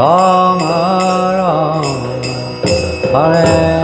Rama Rama Hare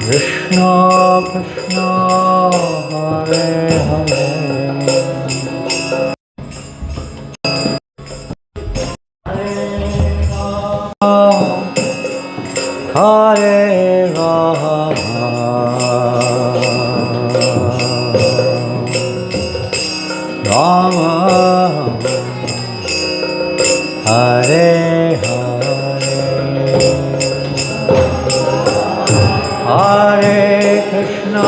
Krishna Krishna Hare Hare Hare Rama Rama Hare Hare Krishna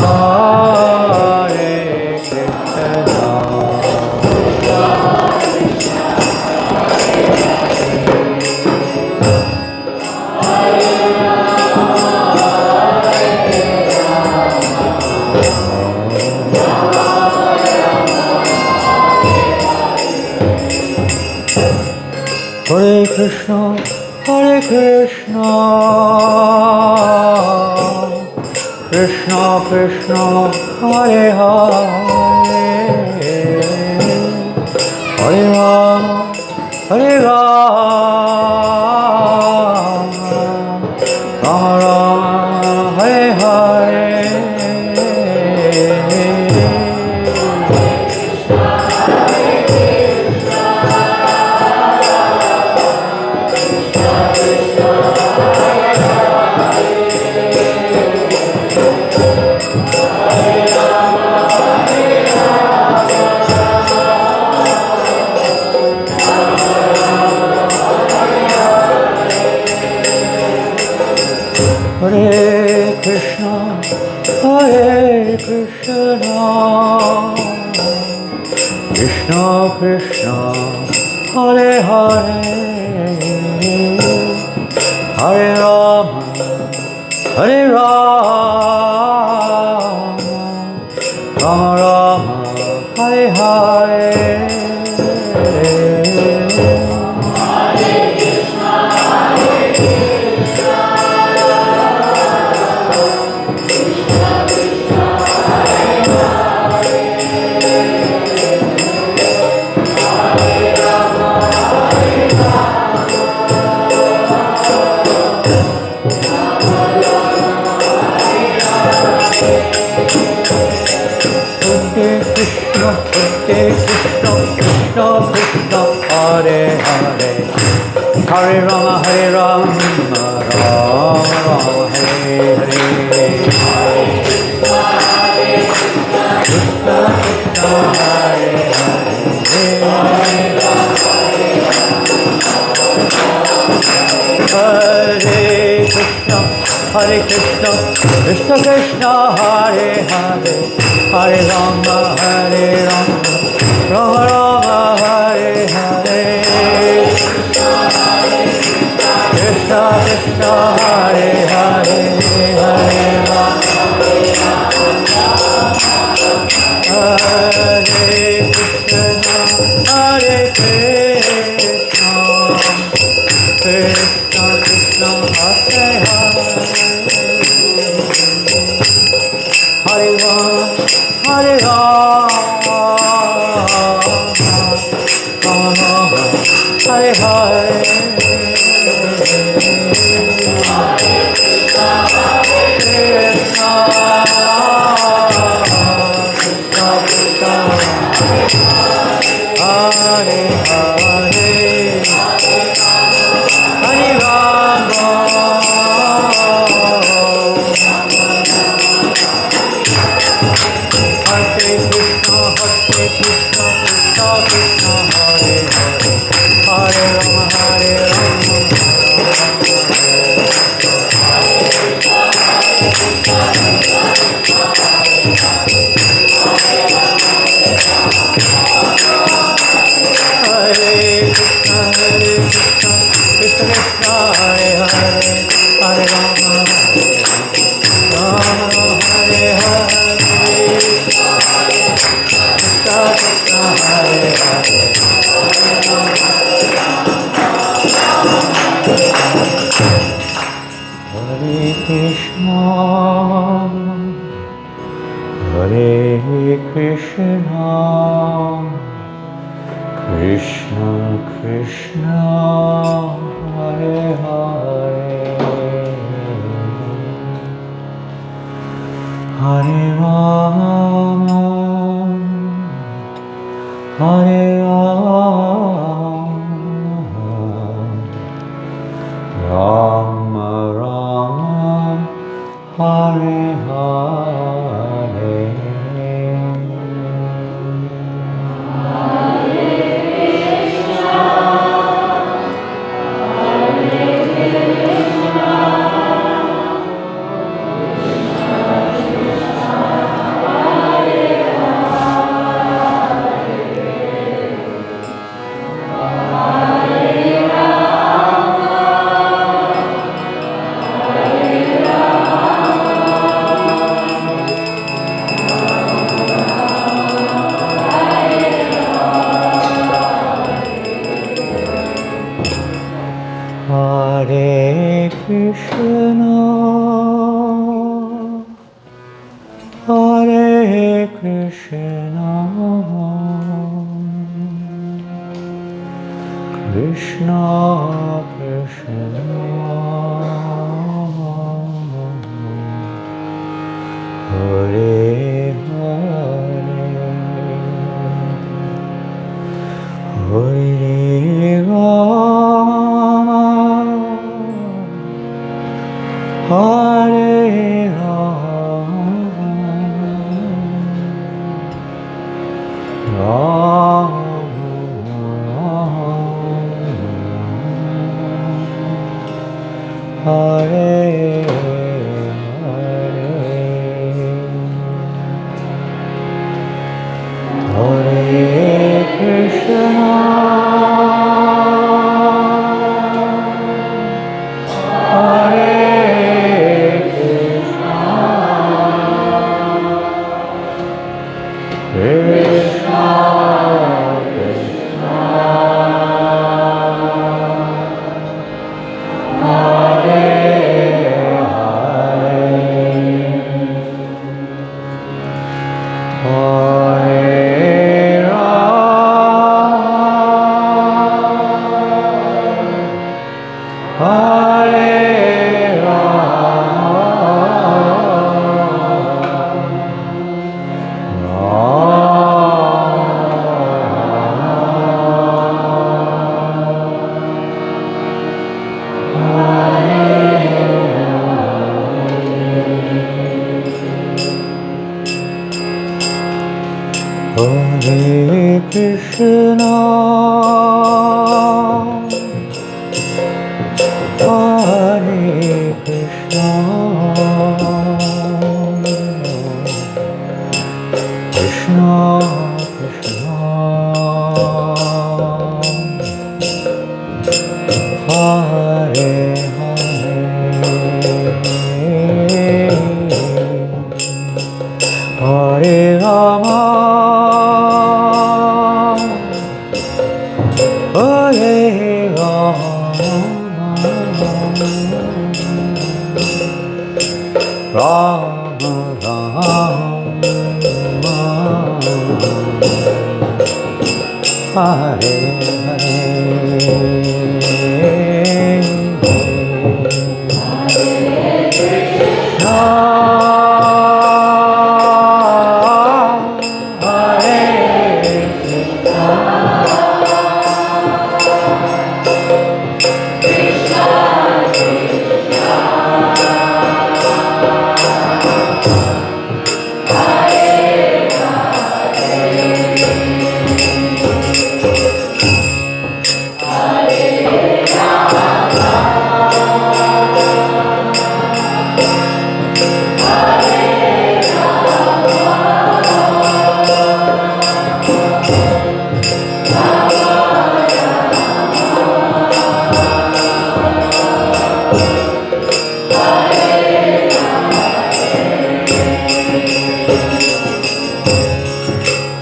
Hare Krishna Hare Krishna Hare Krishna Krishna Krishna Hare Hare Hare Rama Hare Rama Rama Rama Hare Hare Hare Krishna, Hare Krishna, Krishna Krishna, Hare Hare, Hare Rama, Hare Rama, Rama Rama, Hare Hare. Hare Rama, Hare Rama, Rama Rama, Hare Hare. Krishna Krishna, Hare Hare. Hare Krishna, Hare Krishna, Krishna Krishna, Hare Hare. Hare Rama, Hare Rama, Rama Rama, Hare Hare. Krishna Krishna Hare Hare Hare Rama Hare Krishna Hare Krishna Krishna Krishna Hare Hare Hare Rama Hare Rama Rama Rama Hare Hare.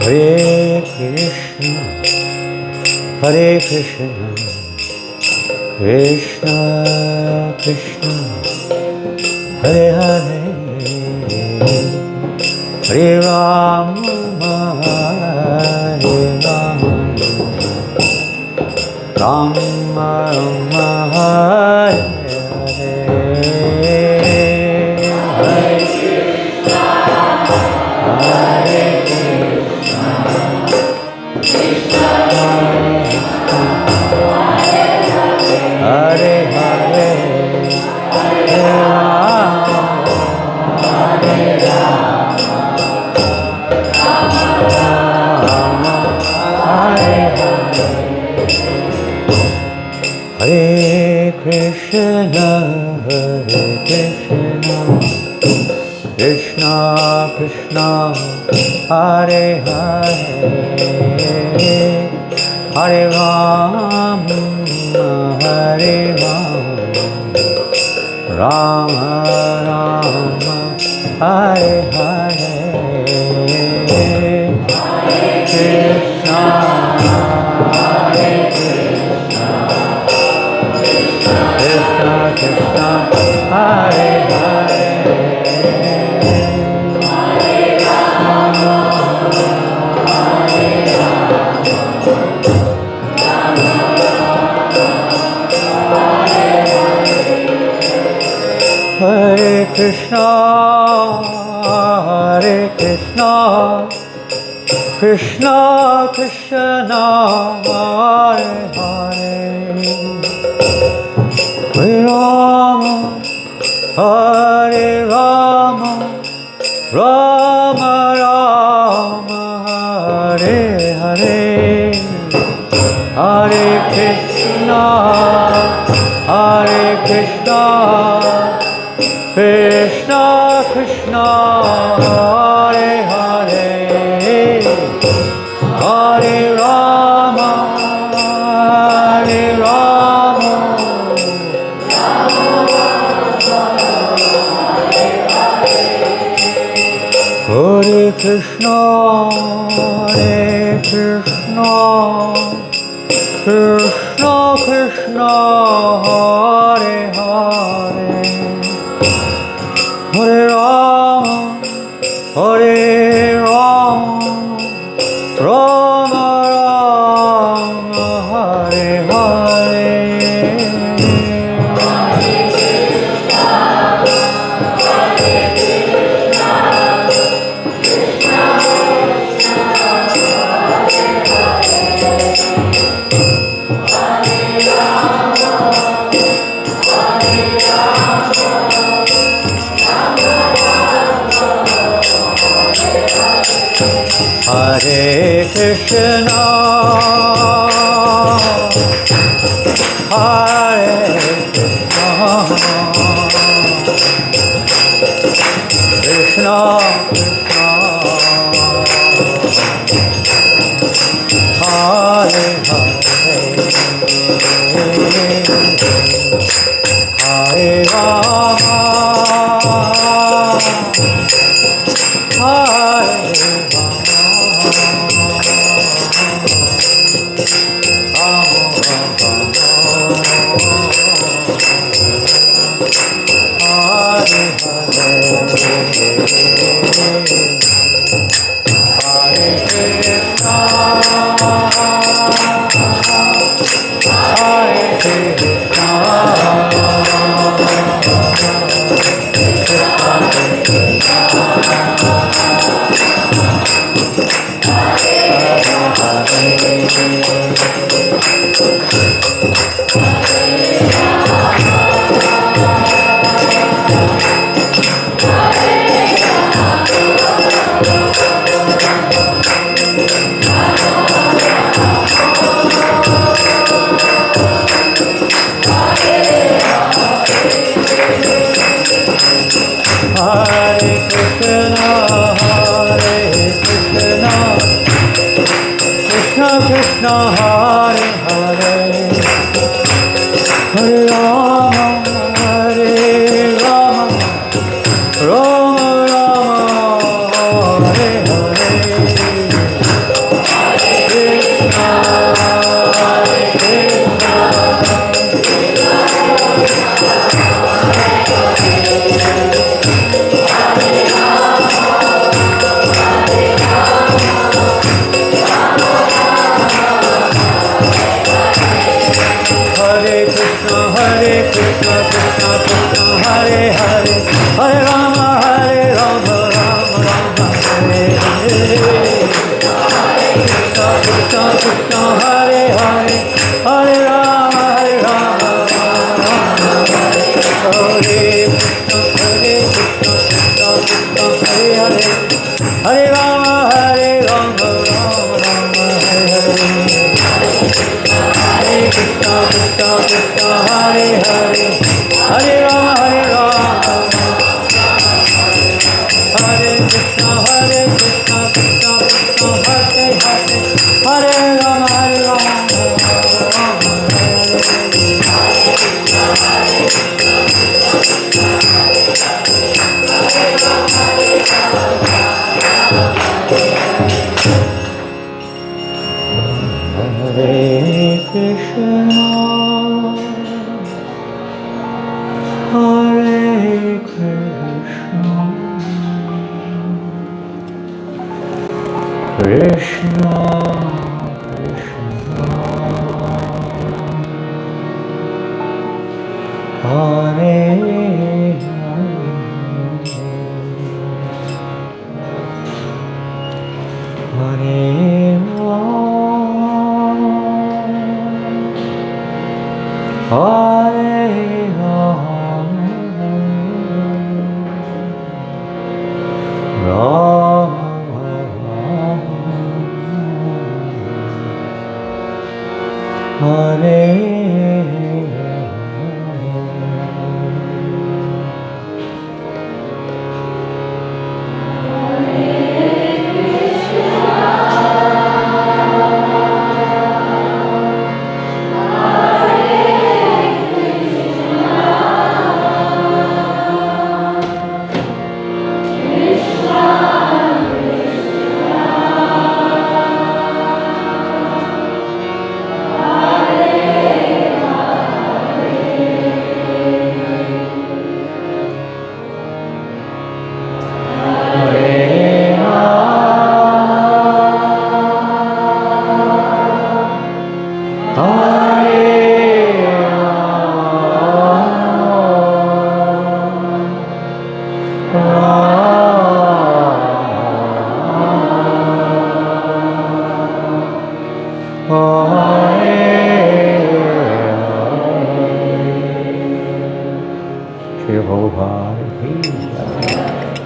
Hare Krishna, Hare Krishna, Krishna Krishna, Hare Hare, Hare Rama, Hare Rama, Rama Rama, Hare Hare, Hare Hare Hare, Hare Rama, Hare Hare Krishna, Krishna Krishna, Hare Hare, Hare Rama, Hare Rama, Rama Rama, Hare Hare, Krishna, Hare Krishna, Krishna Krishna, Hare Hare, Hare Krishna, Hare Krishna, Krishna Krishna, Hare Hare, Hare Rama, Hare Rama, Rama Rama, Hare Hare, Hare Krishna, Hare Krishna, Krishna Krishna, Hare Hare, Hare Rama, Hare Rama, Hare Krishna, Hare Krishna, Krishna Krishna, Hare Hare, Hare Rama, Hare Rama, Rama Rama, Hare Hare, Hare Krishna, Hare Krishna, Krishna Krishna, Hare Hare, Hare Rama, Hare Hare Krishna, Krishna, Hare Hare, Hare Rama, Hare Rama, Rama Rama, Hare Hare, Krishna, Hare Krishna, Hare Krishna, Krishna Krishna, Hare Hare, Hare Rama, Rama Rama, Hare Hare. Krishna Krishna, Hare Hare, Hare Rama, Rama Rama, Hare Krishna, Krishna Krishna, Hare Hare, Hare Rama, Rama Rama, Hare Hare. Hare Krishna, Krishna, Hare Hare, Hare Rama, Hare Krishna, Krishna Krishna, Hare Hare, Hare Rama, Hare Krishna, Hare Krishna, Krishna Krishna, Hare Hare, Hare Rama, Hare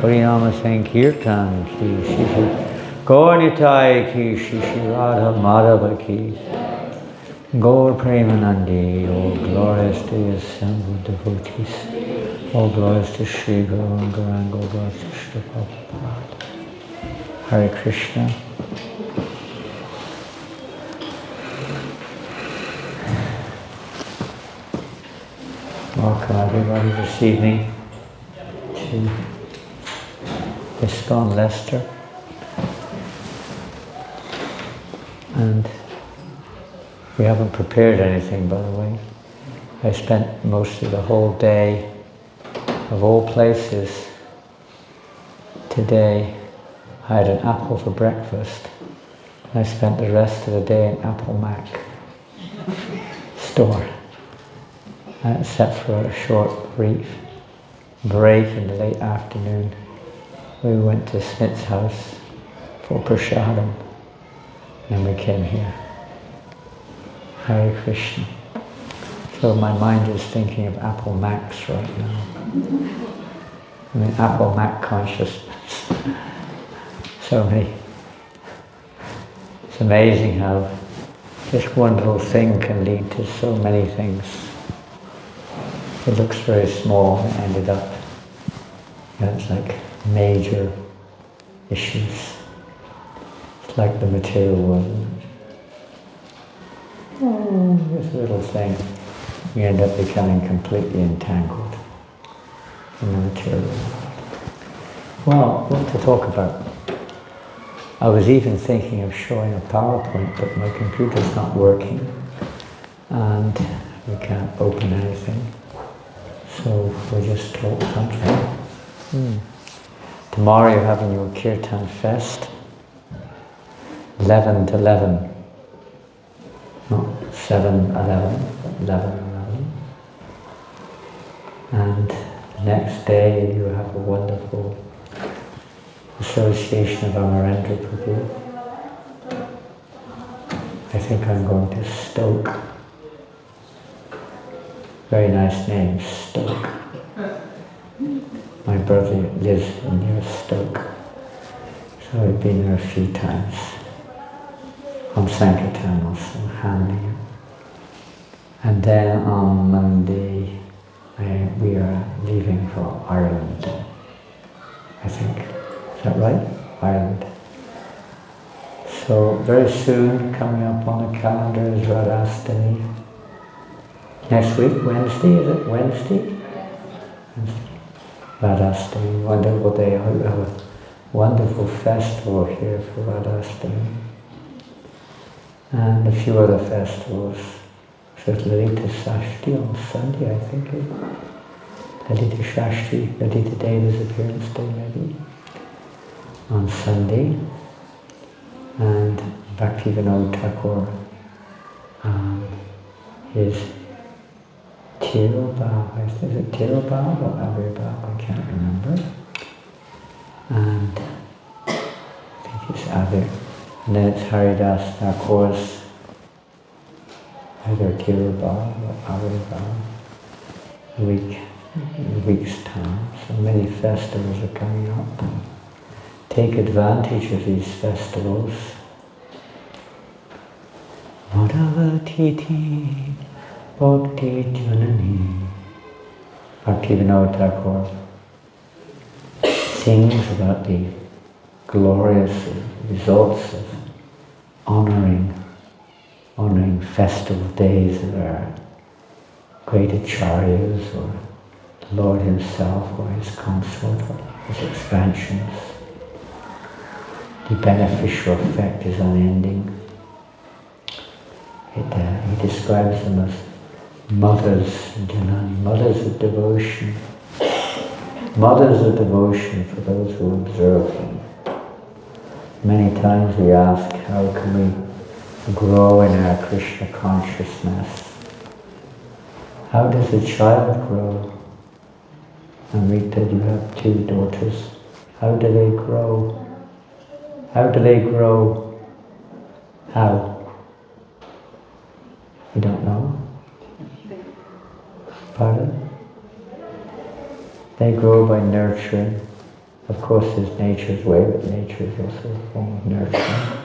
Harinama Sankirtan ki, Shri Gaurnitai ki, Shri Radha Madhava ki, Gaur Premanandi, all glorious to the assembled devotees, all glorious to Shri Guru and Gauranga, all glorious to Shri Prabhupada. Hare Krishna. Welcome everybody this evening to ISKCON Leicester. And we haven't prepared anything, by the way. I spent most of the whole day, of all places, today. I had an apple for breakfast. I spent the rest of the day in Apple Mac store. Except for a short, brief break in the late afternoon. We went to Smith's house for prasadam, and we came here. Hare Krishna. So my mind is thinking of Apple Macs right now. I mean, Apple Mac consciousness. So many. It's amazing how just one little thing can lead to so many things. It looks very small and ended up, it's like major issues. It's like the material world. Oh, this little thing. We end up becoming completely entangled in the material world. Well, what to talk about? I was even thinking of showing a PowerPoint, but my computer's not working and we can't open anything. So we'll just talk something. Tomorrow you're having your Kirtan Fest, 11 to 11. Not 7-11, but 11-11. And next day you have a wonderful association of Amarendra Prabhu. I think I'm going to Stoke. Very nice name, Stoke. My brother lives near Stoke, so I've been there a few times. On Sankirtan also, handling it. And then on Monday, we are leaving for Ireland, I think. Is that right? Ireland. So very soon, coming up on the calendar is Radhastami. Next week, Wednesday, is it Wednesday? Radhastami, wonderful day. We have a wonderful festival here for Radhastami. And a few other festivals. So it's Lalita Shashti on Sunday, I think. Lalita Shashti, Lalita Deva's appearance day maybe, on Sunday. And Bhaktivinoda Thakur, his Tirobhav, is it Tirobhav or Avirbhav? I can't remember. And I think it's Avir. And then it's Haridas Thakur's either Tirobhav or Avirbhav, in a week's time. So many festivals are coming up. Take advantage of these festivals. Madhavatiti Bhakti Janani. Bhaktivinoda Thakur sings about the glorious results of honouring festival days of our great acharyas or the Lord himself or his consort or his expansions. The beneficial effect is unending. He describes them as mothers, Janani, mothers of devotion. Mothers of devotion for those who observe them. Many times we ask, how can we grow in our Krishna consciousness? How does a child grow? Amrita, you have 2 daughters. How do they grow? How do they grow? How? You don't know? Pardon? They grow by nurturing. Of course, there's nature's way, but nature is also a form of nurturing.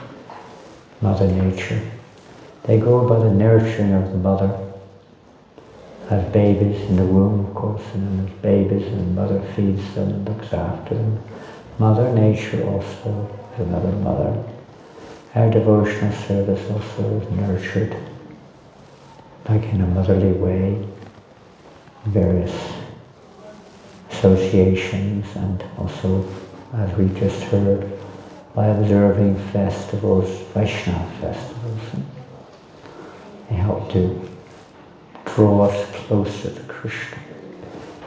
Mother Nature. They grow by the nurturing of the mother. As babies in the womb, of course, and then as babies, and the mother feeds them and looks after them. Mother Nature also is another mother. Our devotional service also is nurtured, like in a motherly way, various associations, and also, as we just heard, by observing festivals, Vaishnava festivals. They help to draw us closer to Krishna.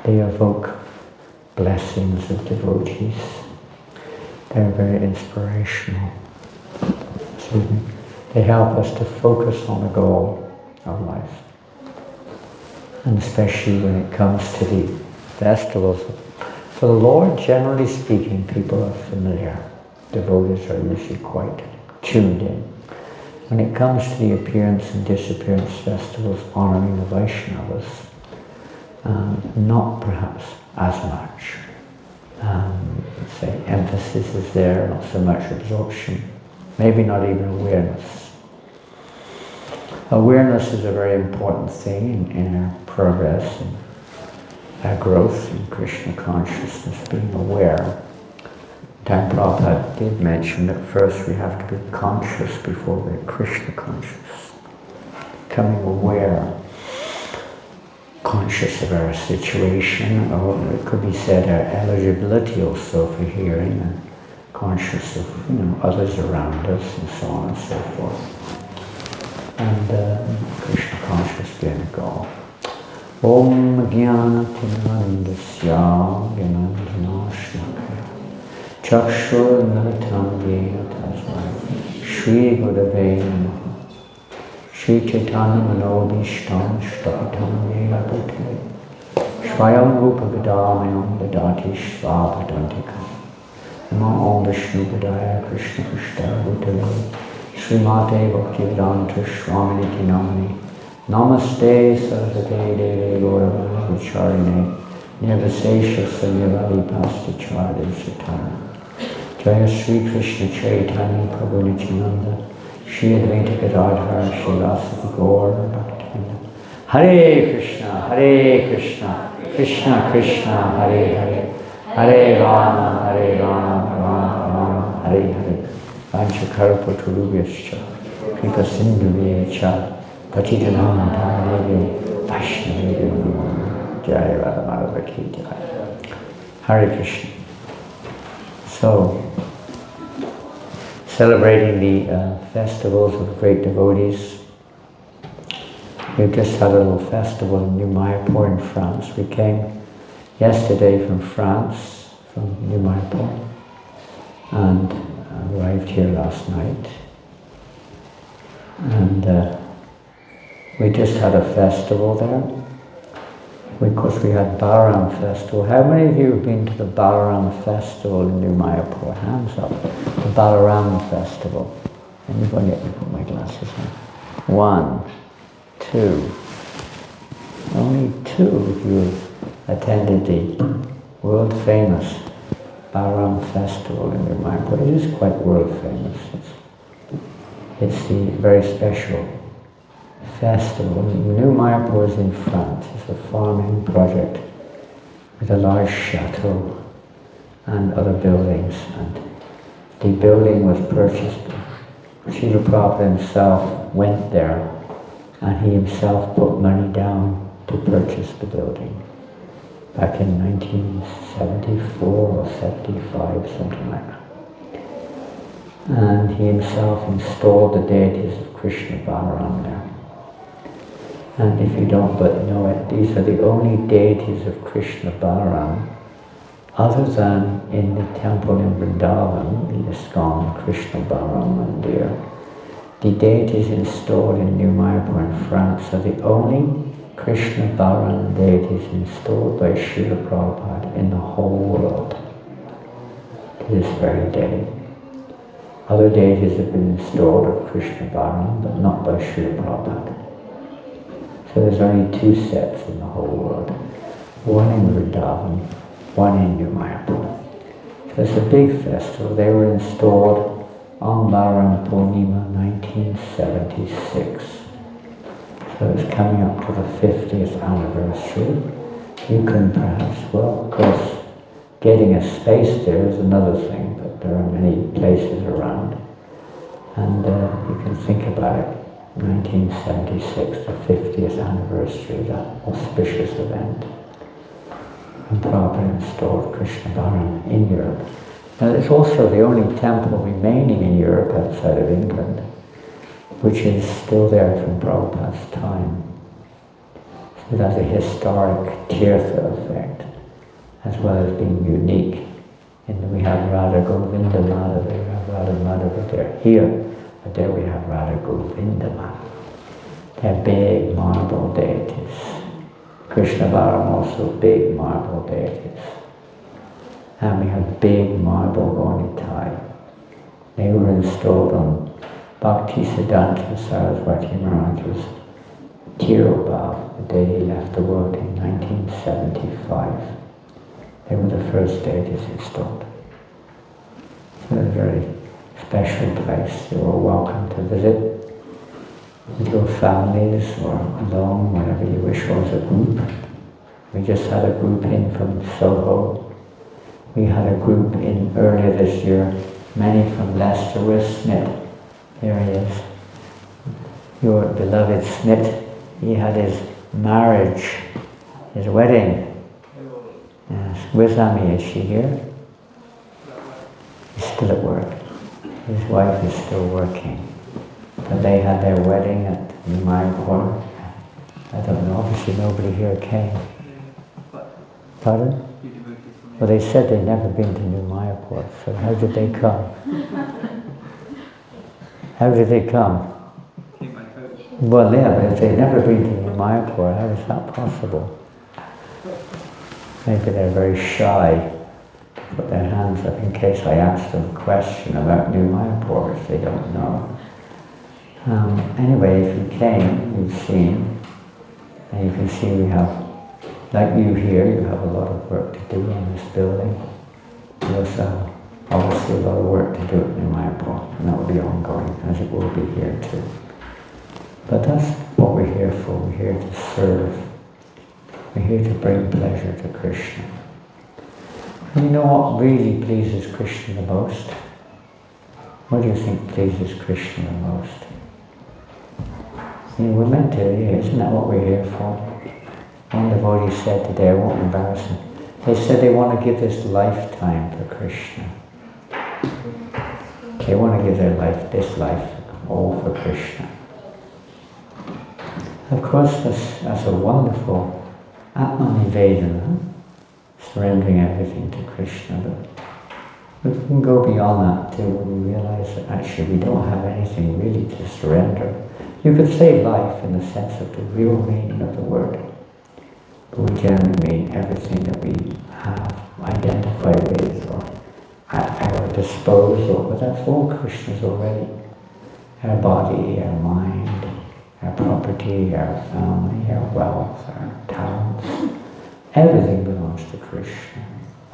They evoke blessings of devotees. They're very inspirational. Excuse me. They help us to focus on the goal of life. And especially when it comes to the festivals. For the Lord, generally speaking, people are familiar. Devotees are usually quite tuned in. When it comes to the appearance and disappearance festivals honoring the Vaishnavas, not perhaps as much. Say emphasis is there, not so much absorption, maybe not even awareness. Awareness is a very important thing in our progress and our growth in Krishna consciousness, being aware. Prabhupada did mention that first we have to be conscious before we're Krishna conscious. becoming aware, conscious of our situation, or it could be said our eligibility also for hearing, and conscious of others around us, and so on and so forth. And Krishna conscious being a goal. Om Jnana Tinandasya Jnananashnakaya Chakshur Militam Yena Tasmai Shri Gurave Namaha Shri Chaitanya Manobhishtam Shtapitam Yena Bhute Swayam Rupa Gadamayam Dadati Svabhadantika Namo Om Vishnu Padaya Krishna Krishna Bhutale Srimate Bhaktivedanta Swamini Namani Namaste Saraswate Deve Gauravani Vicharine Nirvasesha Sanyavadi Pastacharya Sutana Jaya Sri Krishna Chaitanya Prabhu Nityananda Shri Advaita Gadadhar Shri Rasika Gaur Bhaktivinoda Hare Krishna Krishna Krishna Hare Hare Hare Rama Rama Rama Hare Hare Vanchakarpaturubhyascha Kripa Sindhuvyecha Patitanam Dharmevyo Vaishnavevyo Jaya Radha Madhava Ki Jaya. Hare Krishna. So, celebrating the festivals of great devotees. We've just had a little festival in New Mayapur in France. We came yesterday from France, from New Mayapur, and arrived here last night. And we just had a festival there. Of course, we had Balaram Festival. How many of you have been to the Balaram Festival in New Mayapur? Hands up. The Balaram Festival. Anybody? Let me put my glasses on. 1, 2. Only 2 of you attended the world famous Balaram Festival in New Mayapur. It is quite world famous. It's the very special festival. New Mayapur is in France. It's a farming project with a large chateau and other buildings. And the building was purchased. Srila Prabhupada himself went there and he himself put money down to purchase the building back in 1974 or 75, something like that. And he himself installed the deities of Krishna Balaram there. And if you don't but know it, these are the only deities of Krishna Balaram, other than in the temple in Vrindavan, the ISKCON Krishna Balaram Mandir. The deities installed in New Mayapur in France are the only Krishna Balaram deities installed by Srila Prabhupada in the whole world to this very day. Other deities have been installed of Krishna Balaram, but not by Srila Prabhupada. So there's only 2 sets in the whole world. One in Vrindavan, one in New Mayapur. So it's a big festival. They were installed on Balaram Purnima 1976. So it's coming up to the 50th anniversary. You can perhaps, well, of course, getting a space there is another thing, but there are many places around. And you can think about it. 1976, the 50th anniversary of that auspicious event. And Prabhupada installed Krishna Balaram in Europe. Now it's also the only temple remaining in Europe outside of England, which is still there from Prabhupada's time. So it has a historic Tirtha effect, as well as being unique. And we have Radha Govinda Madhava, we have Radha Madhava there. Here, but there we have Radha Govinda Madhava. They're big marble deities. Krishna Balaram also big marble deities. And we have big marble Gaunitai. They were installed on Bhakti Siddhanta Saraswati Maharaj's Tirobhav, the day he left the world in 1975. They were the first deities installed. So it's a very special place. You're all welcome to visit with your families or alone, whenever you wish, or as a group. We just had a group in from Soho. We had a group in earlier this year, many from Leicester. Where's Smith? There he is. your beloved Smith, he had his marriage, his wedding. Yes. Where's Amy? Is she here? He's still at work. His wife is still working. But they had their wedding at Mayapur. I don't know, obviously nobody here came. Pardon? Well, they said they'd never been to New Mayapur, so how did they come? How did they come? Well, yeah, but if they'd never been to New Mayapur, how is that possible? Maybe they're very shy to put their hands up in case I ask them a question about New Mayapur if they don't know. Anyway, if you came, you've seen, and you can see we have, like you here, you have a lot of work to do in this building. You also have obviously a lot of work to do at New Mayapur, and that will be ongoing, as it will be here too. But that's what we're here for. We're here to serve. We're here to bring pleasure to Krishna. And you know what really pleases Krishna the most? What do you think pleases Krishna the most? You know, we're meant to, isn't that what we're here for? One devotee said today, I won't embarrass him, they said they want to give this lifetime for Krishna. They want to give their life, this life, all for Krishna. Of course, that's a wonderful Atma-nivedana, surrendering everything to Krishna. But we can go beyond that too, when we realize that actually we don't have anything really to surrender. You could say life in the sense of the real meaning of the word, but we generally mean everything that we have identified with or at our disposal, but that's all Krishna's already. Our body, our mind, our property, our family, our wealth, our talents, everything belongs to Krishna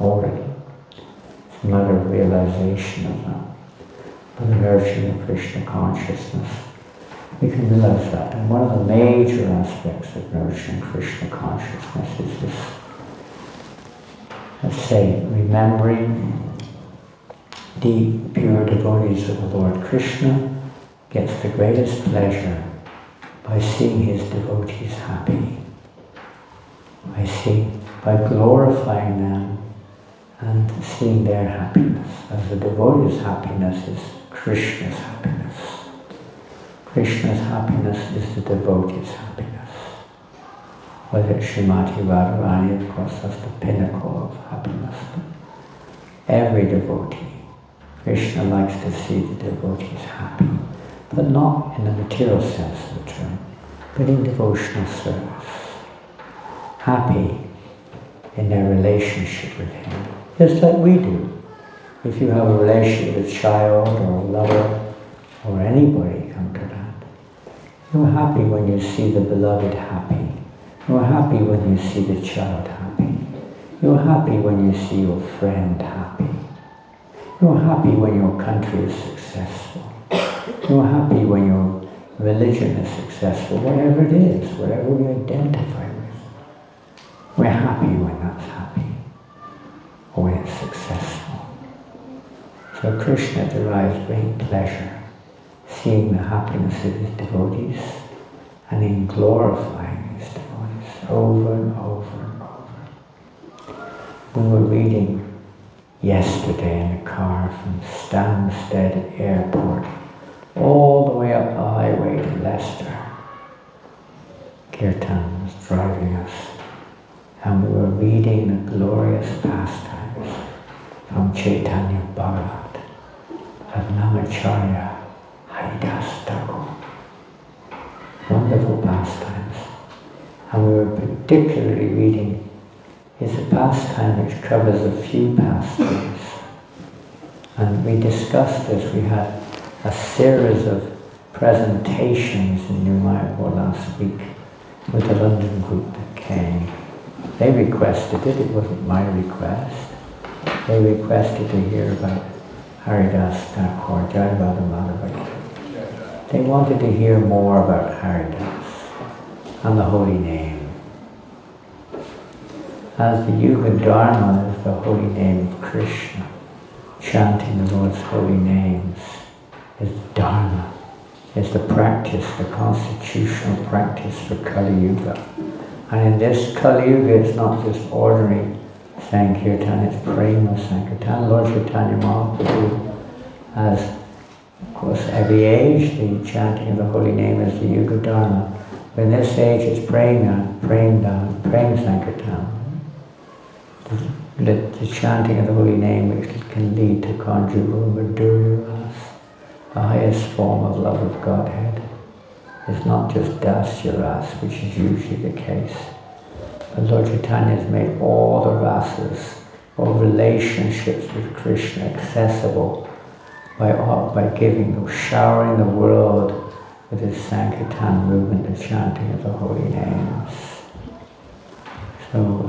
already. It's a matter of realization of that. By the virtue of Krishna consciousness, we can realize that. And one of the major aspects of nurturing Krishna consciousness is this, let's say, remembering the pure devotees of the Lord Krishna gets the greatest pleasure by seeing his devotees happy. By glorifying them and seeing their happiness. As the devotee's happiness is Krishna's happiness. Krishna's happiness is the devotee's happiness. Whether it's Srimati Radharani, of course, that's the pinnacle of happiness. But every devotee, Krishna likes to see the devotees happy, but not in the material sense of the term, but in devotional service. Happy in their relationship with him, just like we do. If you have a relationship with a child or a lover or anybody, come to that. You're happy when you see the beloved happy. You're happy when you see the child happy. You're happy when you see your friend happy. You're happy when your country is successful. You're happy when your religion is successful, whatever it is, whatever we identify with. We're happy when that's happy, or when it's successful. So Krishna derives great pleasure seeing the happiness of his devotees and in glorifying his devotees over and over and over. We were reading yesterday in the car from Stansted Airport all the way up the highway to Leicester. Kirtan was driving us, and we were reading the glorious pastimes from Chaitanya Bhagavat of Namacharya Haridas Thakur. Wonderful pastimes. And we were particularly reading is a pastime which covers a few pastimes. And we discussed this. We had a series of presentations in New Mayapur last week with the London group that came. They requested it wasn't my request. They requested to hear about Haridas Thakur, Jayavada Madhava. They wanted to hear more about Haridas and the holy name. As the Yuga Dharma is the holy name of Krishna, chanting the Lord's holy names is Dharma. is the practice, the constitutional practice for Kali Yuga. And in this Kali Yuga, it's not just ordinary Sankirtan, it's Prema Sankirtan. Lord Chaitanya Mahaprabhu has, of course, every age, the chanting of the holy name is the Yuga Dharma. But in this age, it's Prema Sankirtan. The chanting of the holy name which can lead to conjugal madhurya ras, the highest form of love of Godhead. It's not just dasya ras, which is usually the case. But Lord Chaitanya has made all the rasas, all relationships with Krishna accessible by showering the world with his Sankirtan movement, the chanting of the holy names. So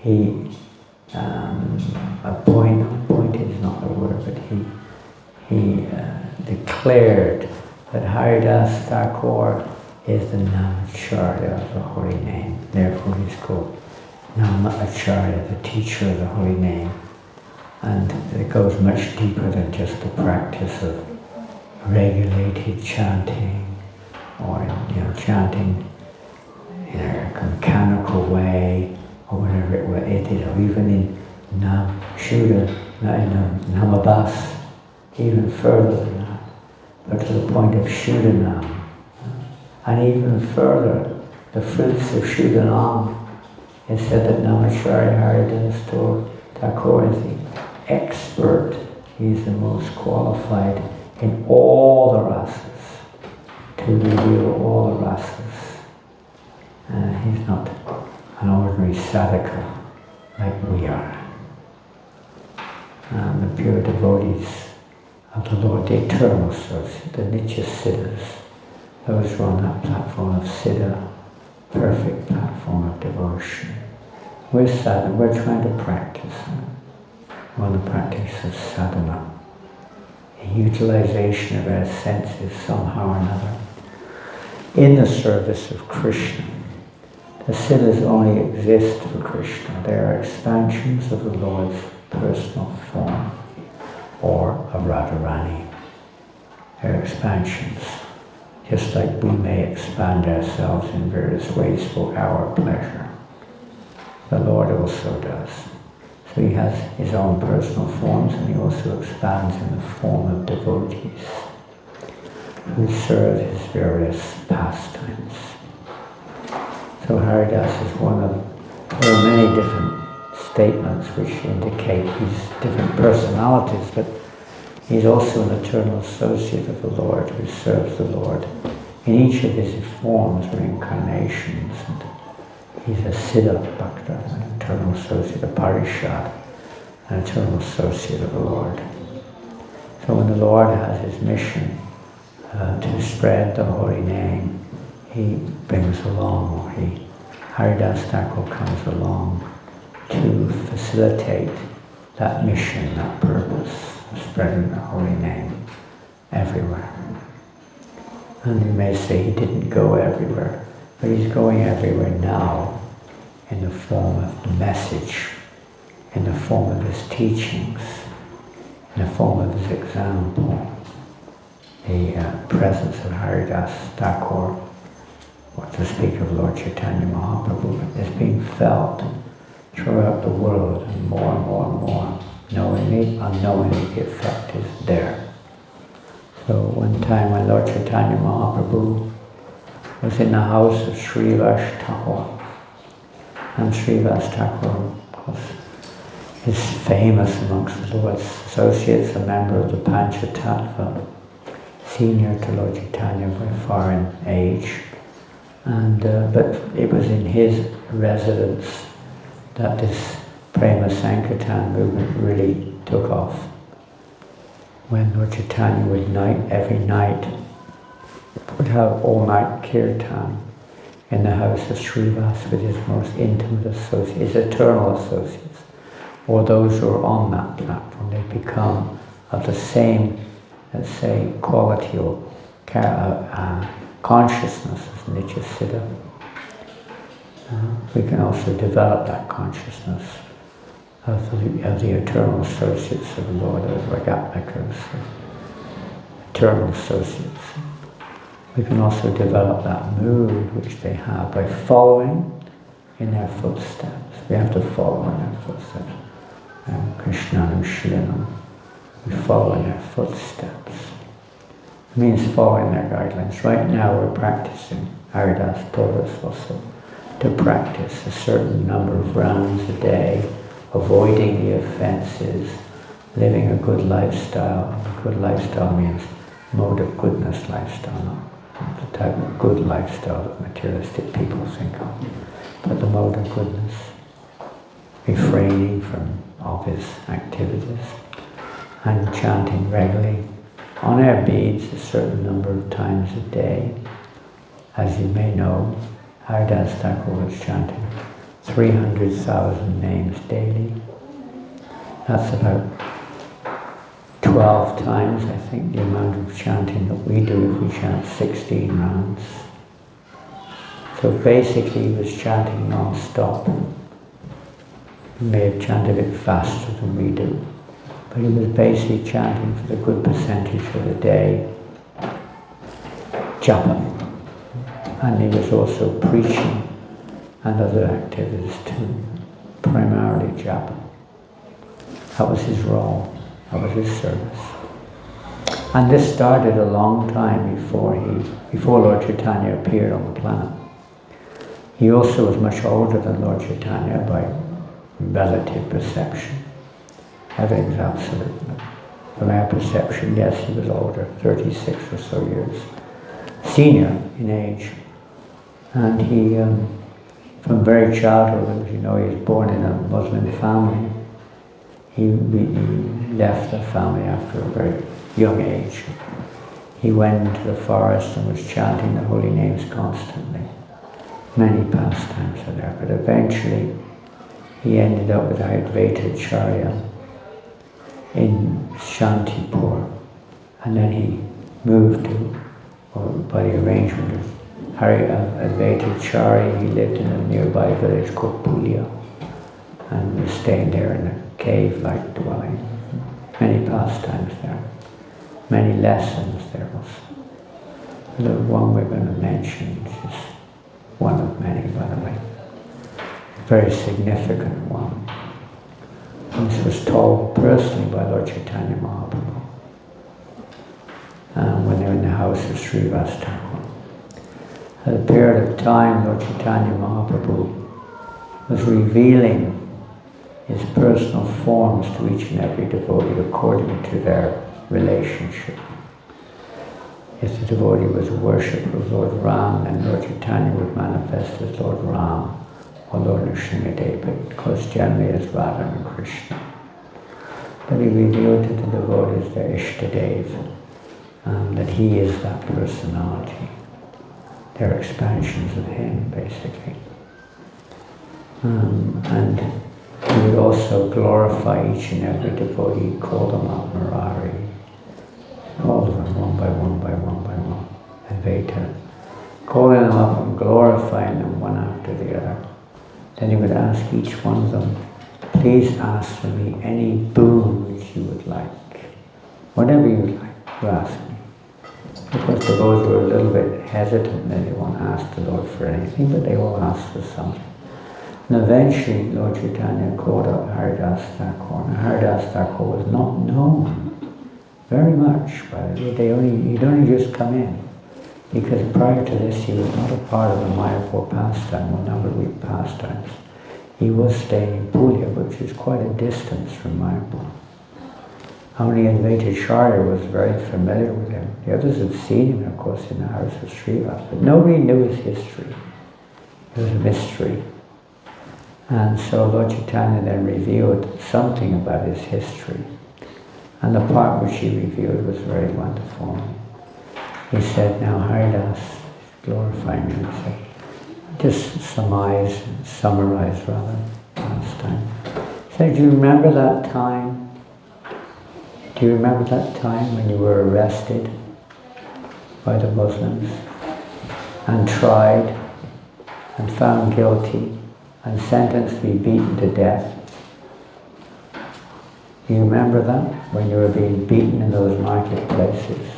he appointed is not the word, but he declared that Haridas Thakur is the Namacharya of the holy name. Therefore he's called Namacharya, the teacher of the holy name. And it goes much deeper than just the practice of regulated chanting or chanting in a mechanical way or whatever it is, or even in Namabas, even further than that, but to the point of Shuddhanam. And even further, the fruits of Shuddhanam, it said that Namacharya Haridas Thakur is the expert, he's the most qualified in all the rasas, to reveal all the rasas. He's not an ordinary sadhaka like we are. And the pure devotees of the Lord, the eternal associate, the Nitya Siddhas, those who are on that platform of Siddha, perfect platform of devotion. We're sadhana, we're trying to practice. We're on the practice of sadhana, a utilization of our senses somehow or another in the service of Krishna. The siddhas only exist for Krishna. They are expansions of the Lord's personal form, or of Radharani. They're expansions, just like we may expand ourselves in various ways for our pleasure. The Lord also does. So he has his own personal forms, and he also expands in the form of devotees who serve his various pastimes. So Haridas is one of, there are many different statements which indicate these different personalities, but he's also an eternal associate of the Lord who serves the Lord in each of his forms or incarnations. And he's a Siddha Bhakta, an eternal associate, a Parishad, an eternal associate of the Lord. So when the Lord has his mission to spread the holy name, he brings along, or Haridas Thakur comes along to facilitate that mission, that purpose of spreading the holy name everywhere. And you may say he didn't go everywhere, but he's going everywhere now in the form of the message, in the form of his teachings, in the form of his example. The presence of Haridas Thakur, or to speak of Lord Chaitanya Mahaprabhu, is being felt throughout the world, and more and more and more. Knowingly, unknowingly, the effect is there. So one time when Lord Chaitanya Mahaprabhu was in the house of Srivas Thakur, and Srivas Thakur, of course, is famous amongst the Lord's associates, a member of the Panchatattva, senior to Lord Chaitanya by far in age. And but it was in his residence that this Prema Sankirtan movement really took off. When Lord Chaitanya would every night would have all-night kirtan in the house of Srivas with his most intimate associates, his eternal associates, or those who are on that platform. They become of the same, let's say, quality or consciousness as Nitya Siddha. We can also develop that consciousness of the eternal associates of the Lord, of Ragatmikas, fraternal associates. We can also develop that mood which they have by following in their footsteps. We have to follow in their footsteps. Krishnanam Shlinam. We follow in their footsteps. It means following their guidelines. Right now we're practicing. Haridas told us also to practice a certain number of rounds a day, avoiding the offenses, living a good lifestyle. A good lifestyle means mode of goodness lifestyle, not the type of good lifestyle that materialistic people think of, but the mode of goodness, refraining from obvious activities and chanting regularly on our beads a certain number of times a day. As you may know, Haridas Thakur was chanting 300,000 names daily. That's about 12 times, I think, the amount of chanting that we do if we chant 16 rounds. So basically he was chanting non-stop. He may have chanted it faster than we do, but he was basically chanting for the good percentage of the day, japa. And he was also preaching and other activities too, primarily japa. That was his role, that was his service. And this started a long time before Lord Chaitanya appeared on the planet. He also was much older than Lord Chaitanya by relative perception. Everything's absolute. From our perception, yes, he was older, 36 or so years. Senior in age. And he, from very childhood, as you know, he was born in a Muslim family. He left the family after a very young age. He went into the forest and was chanting the holy names constantly. Many pastimes are there, but eventually he ended up with Advaita Acharya in Shantipur, and then he moved to, or by the arrangement of Advaita Acharya, he lived in a nearby village called Pulya, and was staying there in a cave-like dwelling. Many pastimes there, many lessons there also. The one we're going to mention is one of many, by the way. A very significant one. This was told personally by Lord Chaitanya Mahaprabhu when they were in the house of Sri Thakur. At a period of time, Lord Chaitanya Mahaprabhu was revealing his personal forms to each and every devotee according to their relationship. If the devotee was a worshipper of Lord Ram, then Lord Chaitanya would manifest as Lord Ram or Lord Nrsimhadev, but because generally as Radha and Krishna. But he revealed to the devotees their Ishtadev, that he is that personality. They're expansions of him, basically. And he would also glorify each and every devotee, call them out Murari, all of them one by one by one by one, Advaita, calling them up and glorifying them one after the other. Then he would ask each one of them, please ask for me any boon which you would like. Whatever you would like, you ask me. Of course, the devotees were a little bit hesitant, they didn't want to ask the Lord for anything, but they all asked for something. And eventually, Lord Chaitanya called up Haridas Thakur. And Haridas Thakur was not known very much by the way. He'd only just come in. Because prior to this, he was not a part of the Mayapur pastime, or number of week pastimes. He was staying in Pulya, which is quite a distance from Mayapur. Only Advaita Acharya was very familiar with him. The others had seen him, of course, in the house of Srivas, but nobody knew his history. It was a mystery. And so Lord Chaitanya then revealed something about his history. And the part which he revealed was very wonderful. He said, now Haridas, glorifying me, he said, just summarize rather, last time. He said, do you remember that time? Do you remember that time when you were arrested by the Muslims and tried and found guilty and sentenced to be beaten to death? Do you remember that, when you were being beaten in those marketplaces?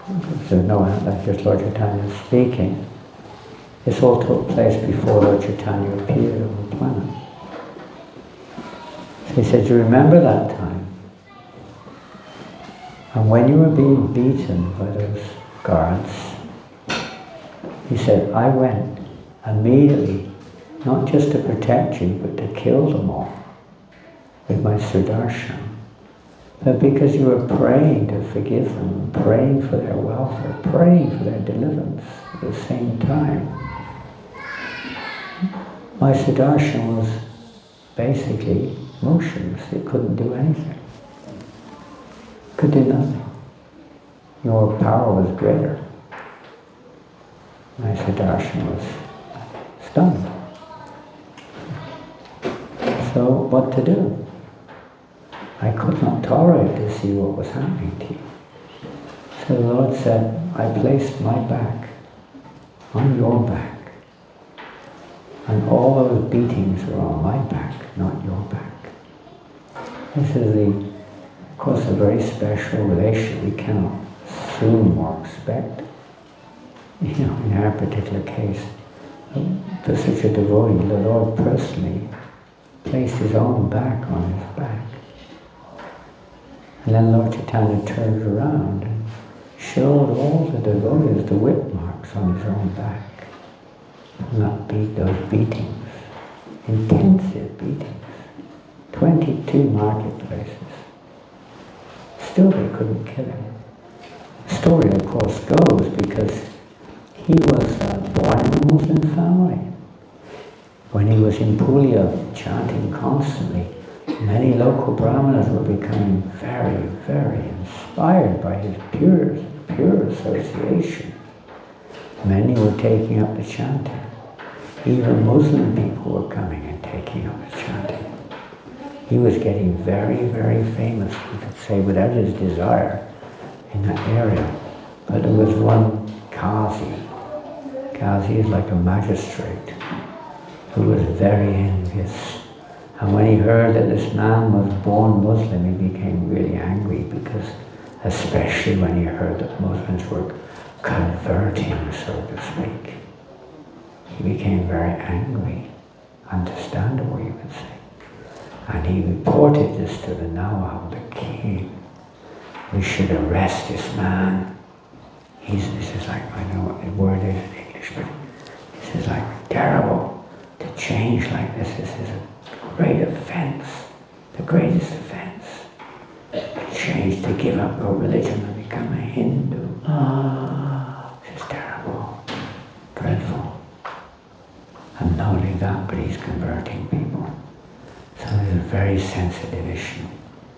There's no, that's just Lord Chaitanya speaking. This all took place before Lord Chaitanya appeared on the planet. So he said, do you remember that time? And when you were being beaten by those guards, he said, I went immediately, not just to protect you, but to kill them all with my Sudarshan. But because you were praying to forgive them, praying for their welfare, praying for their deliverance at the same time, my Sudarshan was basically motionless. It couldn't do anything. Could do nothing. Your power was greater. My Sudarshan was stunned. So what to do? I could not tolerate to see what was happening to you. So the Lord said, I placed my back on your back. And all those beatings were on my back, not your back. This is, of course, a very special relation we cannot assume or expect. In our particular case, for such a devotee, the Lord personally placed his own back on his back. And then Lord Chaitanya turned around and showed all the devotees the whip marks on his own back. Those beatings, intensive beatings, 22 marketplaces. Still they couldn't kill him. The story, of course, goes because he was born in a Muslim family. When he was in Puglia chanting constantly, many local brahmanas were becoming very, very inspired by his pure association. Many were taking up the chanting. Even Muslim people were coming and taking up the chanting. He was getting very, very famous, you could say, without his desire in that area. But there was one Qazi. Qazi is like a magistrate who was very envious. And when he heard that this man was born Muslim, he became really angry because, especially when he heard that Muslims were converting, so to speak, he became very angry, understandable, you could say. And he reported this to the Nawab, the king. We should arrest this man. This is like, I don't know what the word is in English, but this is like terrible to change like this. This is a great offense, the greatest offense. To change, to give up your religion and become a Hindu. This is terrible, dreadful. And not only that, but he's converting people. So it's a very sensitive issue.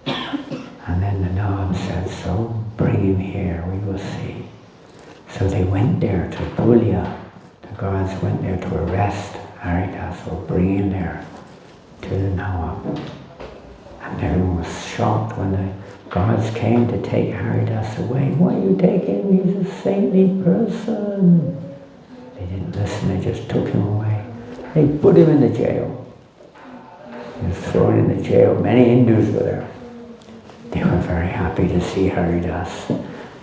And then the Nawab said, so bring him here, we will see. So they went there to Puglia. The guards went there to arrest Haridas or bring him there to the Nawab. And everyone was shocked when the guards came to take Haridas away. Why are you taking him? He's a saintly person. They didn't listen, they just took him away. They put him in the jail. He was thrown in the jail. Many Hindus were there. They were very happy to see Haridas.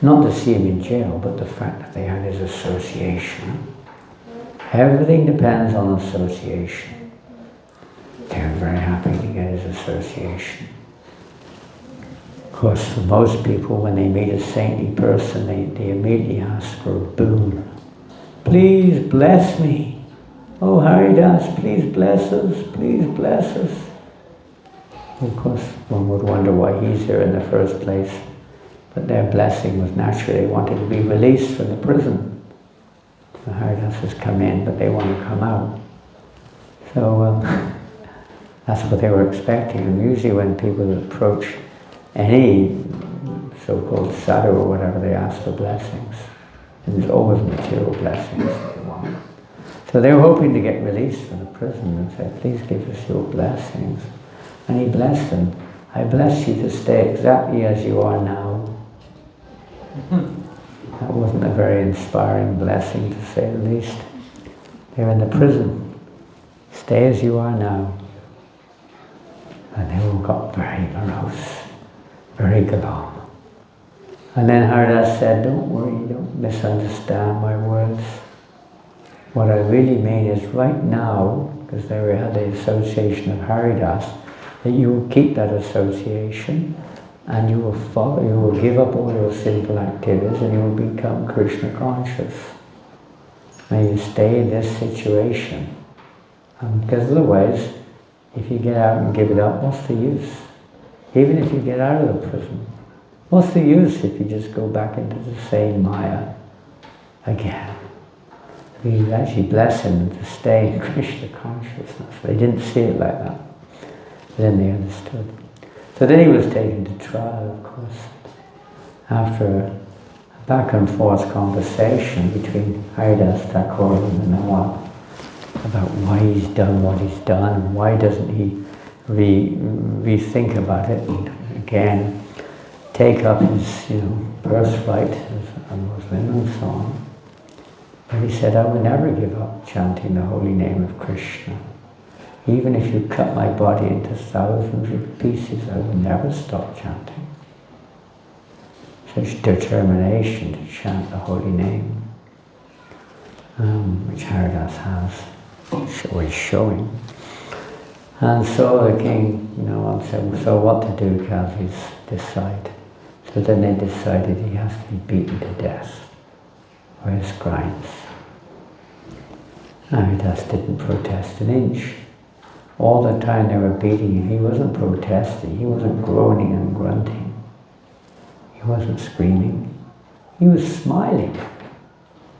Not to see him in jail, but the fact that they had his association. Everything depends on association. They were very happy to get his association. Of course, for most people, when they meet a saintly person, they immediately ask for a boon. Please bless me. Oh, Haridas, please bless us, please bless us. Of course, one would wonder why he's here in the first place. But their blessing was naturally, they wanted to be released from the prison. The Haridas has come in, but they want to come out. So that's what they were expecting. And usually when people approach any so-called sadhu or whatever, they ask for blessings. And there's always material blessings they want. So they were hoping to get released from the prison and said, please give us your blessings. And he blessed them. I bless you to stay exactly as you are now. That wasn't a very inspiring blessing, to say the least. They're in the prison. Stay as you are now. And they all got very morose, very glum. And then Haridas said, don't worry, don't misunderstand my words. What I really mean is right now, because they had the association of Haridas, that you will keep that association and you will follow, you will give up all your sinful activities and you will become Krishna conscious. And you stay in this situation. Because otherwise, if you get out and give it up, what's the use? Even if you get out of the prison, what's the use if you just go back into the same Maya again? We actually bless him to stay in Krishna consciousness. They didn't see it like that. But then they understood. So then he was taken to trial, of course. After a back and forth conversation between Haridas Thakur and the Nawab about why he's done what he's done, and why doesn't he rethink about it and again take up his birthright as a Muslim and so on. But he said, I will never give up chanting the holy name of Krishna. Even if you cut my body into thousands of pieces, I will never stop chanting. Such determination to chant the holy name, which Haridas has, or is showing. And so the king, said, so what to do, Kazis, decide. So then they decided he has to be beaten to death for his crimes. Haridas didn't protest an inch. All the time they were beating him, he wasn't protesting, he wasn't groaning and grunting. He wasn't screaming. He was smiling.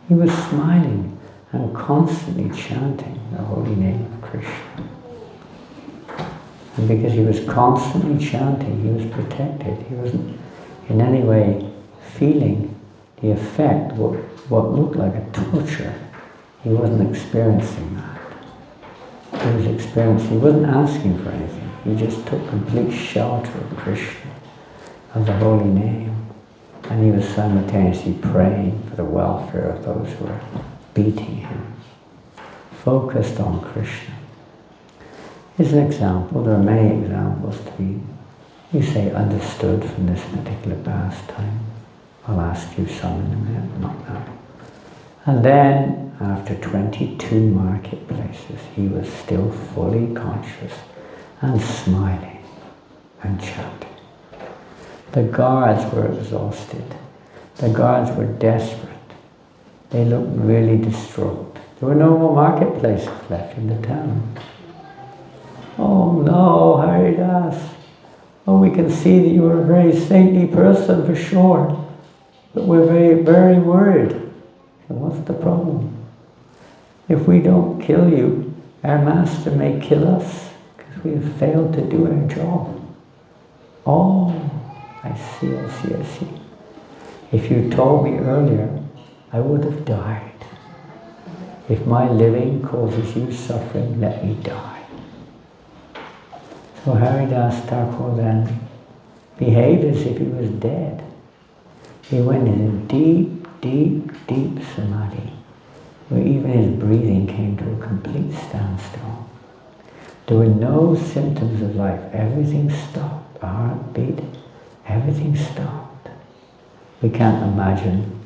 He was smiling and constantly chanting the holy name of Krishna. And because he was constantly chanting, he was protected. He wasn't in any way feeling the effect, what looked like a torture. He wasn't experiencing that. He wasn't asking for anything. He just took complete shelter of Krishna, of the holy name. And he was simultaneously praying for the welfare of those who were beating him. Focused on Krishna. Here's an example. There are many examples to be, you say, understood from this particular pastime. I'll ask you some in a minute, not now. And then, after 22 marketplaces, he was still fully conscious and smiling and chanting. The guards were exhausted. The guards were desperate. They looked really distraught. There were no more marketplaces left in the town. Oh no, Haridas. Oh, we can see that you are a very saintly person for sure. But we're very, very worried. So what's the problem? If we don't kill you, our master may kill us because we have failed to do our job. Oh, I see. If you told me earlier, I would have died. If my living causes you suffering, let me die. So Haridas Thakur then behaved as if he was dead. He went in a deep, deep, deep samadhi, where even his breathing came to a complete standstill. There were no symptoms of life. Everything stopped. The heartbeat, everything stopped. We can't imagine,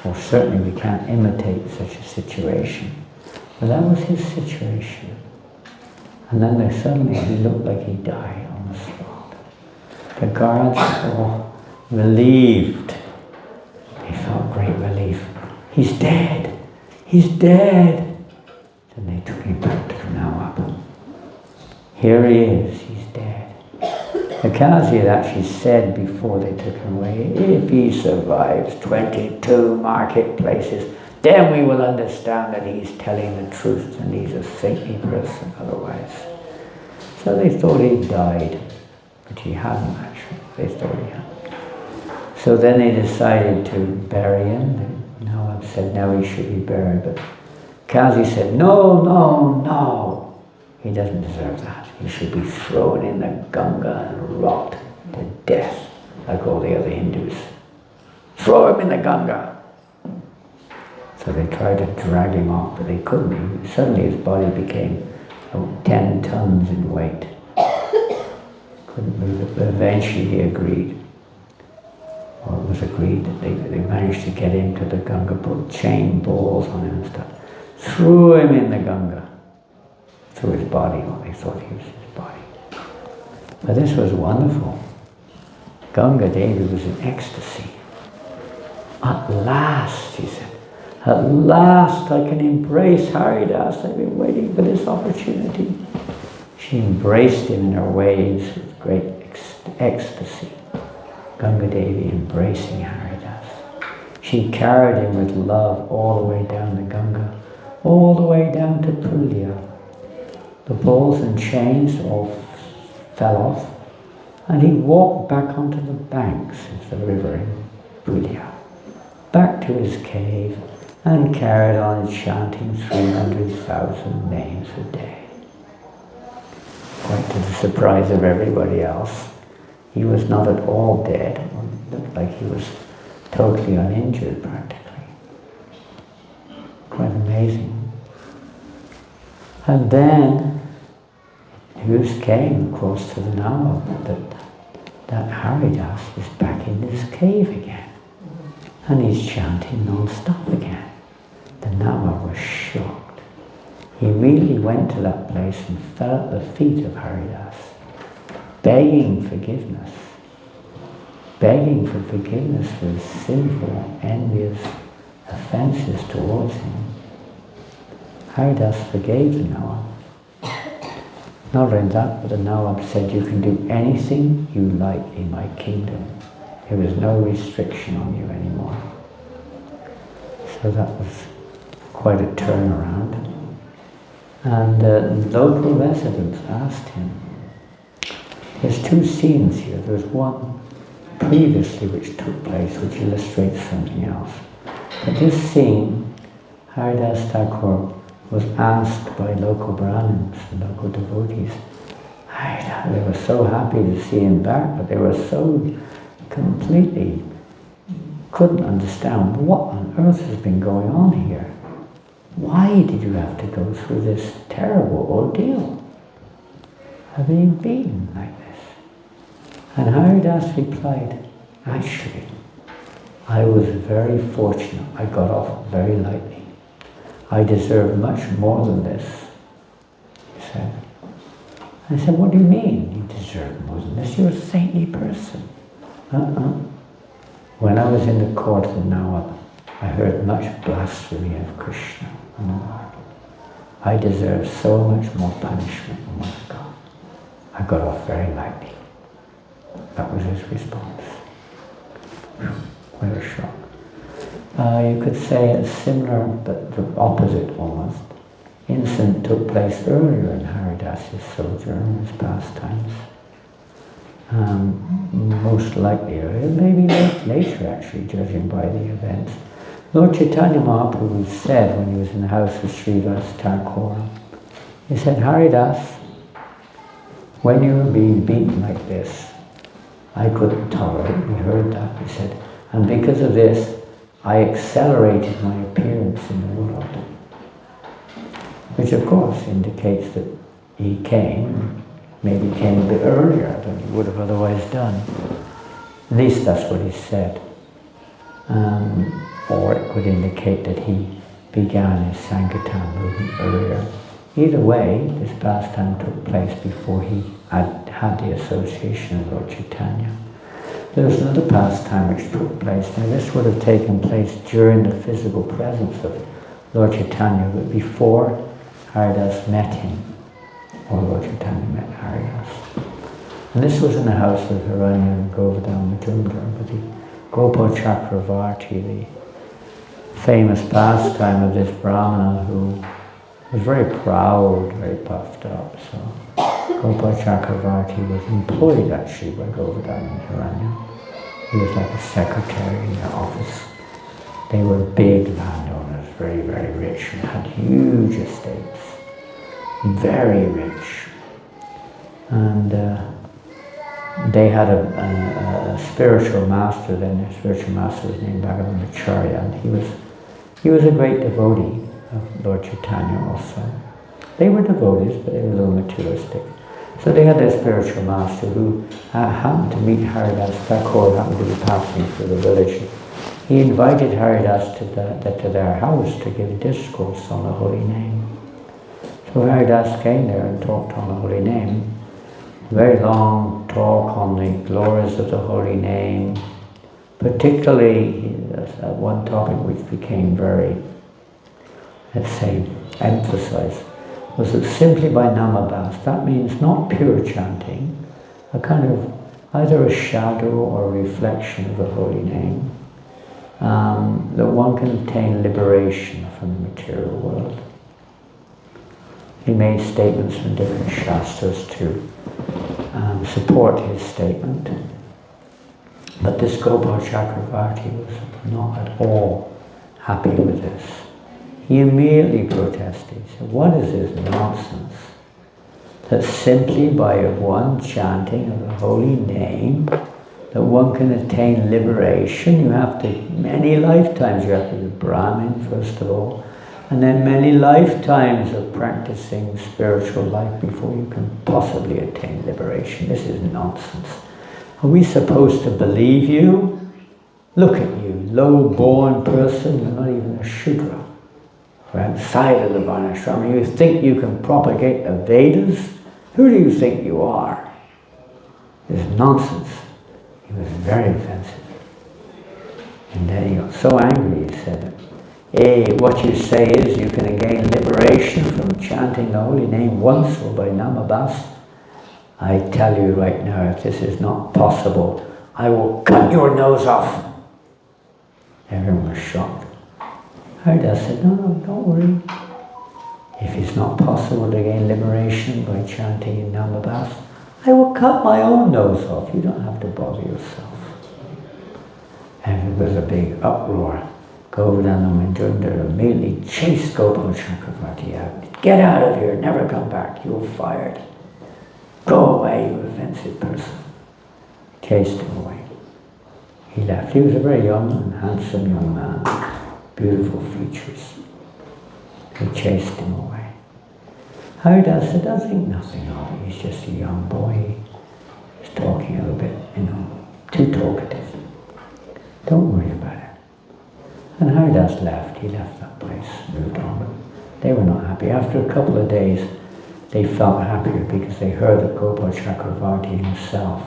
or certainly we can't imitate such a situation. But that was his situation. And then suddenly he looked like he died on the spot. The guards were all relieved. They felt great relief. He's dead. He's dead. Then they took him back to the Nawab. Here he is. He's dead. The Qazi had actually said before they took him away, if he survives 22 marketplaces, then we will understand that he's telling the truth and he's a saintly person otherwise. So they thought he died, but he hadn't actually. They thought he had. So then they decided to bury him. Nawab said now he should be buried, but Qazi said, no, he doesn't deserve that. He should be thrown in the Ganga and rot to death like all the other Hindus. Throw him in the Ganga. So they tried to drag him off, but they couldn't. Suddenly his body became 10 tons in weight. Couldn't move it, but eventually he agreed. Well, it was a agreed that they managed to get him to the Ganga, put chain balls on him and stuff, threw him in the Ganga, through his body, or they thought he was his body. But this was wonderful. Ganga Devi was in ecstasy. At last, he said, at last I can embrace Haridas. I've been waiting for this opportunity. She embraced him in her waves with great ecstasy. Ganga Devi embracing Haridas. She carried him with love all the way down the Ganga, all the way down to Pulia. The balls and chains all fell off, and he walked back onto the banks of the river in Pulia, back to his cave, and carried on chanting 300,000 names a day. Quite to the surprise of everybody else, he was not at all dead. It looked like he was totally uninjured practically. Quite amazing. And then news came across to the Nawab that Haridas is back in this cave again. And he's chanting non-stop again. The Nawab was shocked. He immediately went to that place and fell at the feet of Haridas, begging for forgiveness for his sinful, envious offenses towards him. Haridas forgave the Nawab. Not only that, but the Nawab said, you can do anything you like in my kingdom. There was no restriction on you anymore. So that was quite a turnaround. And local residents asked him, there's two scenes here. There's one previously which took place, which illustrates something else. But this scene, Haridas Thakur was asked by local Brahmins and local devotees. They were so happy to see him back, but they were so completely couldn't understand what on earth has been going on here. Why did you have to go through this terrible ordeal? Have you been like this? And Haridas replied, actually, I was very fortunate. I got off very lightly. I deserve much more than this, he said. I said, what do you mean you deserve more than this? You're a saintly person. When I was in the court of the Nawab, I heard much blasphemy of Krishna and the Lord. I deserve so much more punishment than what I got. I got off very lightly. That was his response. What a shock. You could say a similar, but the opposite almost, incident took place earlier in Haridas's sojourn, his pastimes. Most likely earlier, maybe later actually, judging by the events. Lord Chaitanya Mahaprabhu said when he was in the house of Srivas Thakur, he said, Haridas, when you were being beaten like this, I couldn't tolerate it. We heard that. He said, and because of this, I accelerated my appearance in the world. Which of course indicates that he maybe came a bit earlier than he would have otherwise done. At least that's what he said. Or it could indicate that he began his Sankirtan movement earlier. Either way, this pastime took place before he had the association of Lord Chaitanya. There was another pastime which took place. Now this would have taken place during the physical presence of Lord Chaitanya, but before Haridas met him, or Lord Chaitanya met Haridas. And this was in the house of Hiranya and Govardhan Majumdar, but the Gopal Chakravarti, the famous pastime of this Brahmana who was very proud, very puffed up. So Gopal Chakravarti was employed actually by Govardhan and Hiranya. He was like a secretary in their office. They were big landowners, very, very rich, and had huge estates. Very rich. And they had a spiritual master then. Their spiritual master was named Bhagavanacharya, and he was a great devotee of Lord Chaitanya also. They were devotees, but they were a little materialistic. So they had their spiritual master who happened to meet Haridas Thakur, happened to be passing through the village. He invited Haridas to their house to give a discourse on the holy name. So Haridas came there and talked on the holy name. A very long talk on the glories of the holy name. Particularly, one topic which became very, let's say, emphasized, was that simply by namabhas, that means not pure chanting, a kind of either a shadow or a reflection of the holy name, that one can attain liberation from the material world. He made statements from different shastras to support his statement. But this Gopal Chakravarti was not at all happy with this. He immediately protested. He said, what is this nonsense? That simply by one chanting of the holy name, that one can attain liberation. You have to, many lifetimes, you have to be a Brahmin first of all, and then many lifetimes of practicing spiritual life before you can possibly attain liberation. This is nonsense. Are we supposed to believe you? Look at you, low-born person, you're not even a Shudra. You're outside of the Varnashrama. You think you can propagate the Vedas? Who do you think you are? This is nonsense. He was very offensive. And then he got so angry, he said, hey, what you say is you can gain liberation from chanting the holy name once or by namabhas. I tell you right now, if this is not possible, I will cut your nose off. Everyone was shocked. Haridas said, no, don't worry. If it's not possible to gain liberation by chanting in namabhas, I will cut my own nose off. You don't have to bother yourself. And there was a big uproar. Govardhana Manjundara immediately chased Gopal Chakravarti out. Get out of here, never come back, you're fired. Go away, you offensive person. Chased him away. He left. He was a very young and handsome young man, beautiful features. He chased him away. Haridas said, I think nothing of it. He's just a young boy. He's talking a little bit, too talkative. Don't worry about it. And Haridas left. He left that place, moved on. They were not happy. After a couple of days, they felt happier because they heard that Gopal Chakravarti himself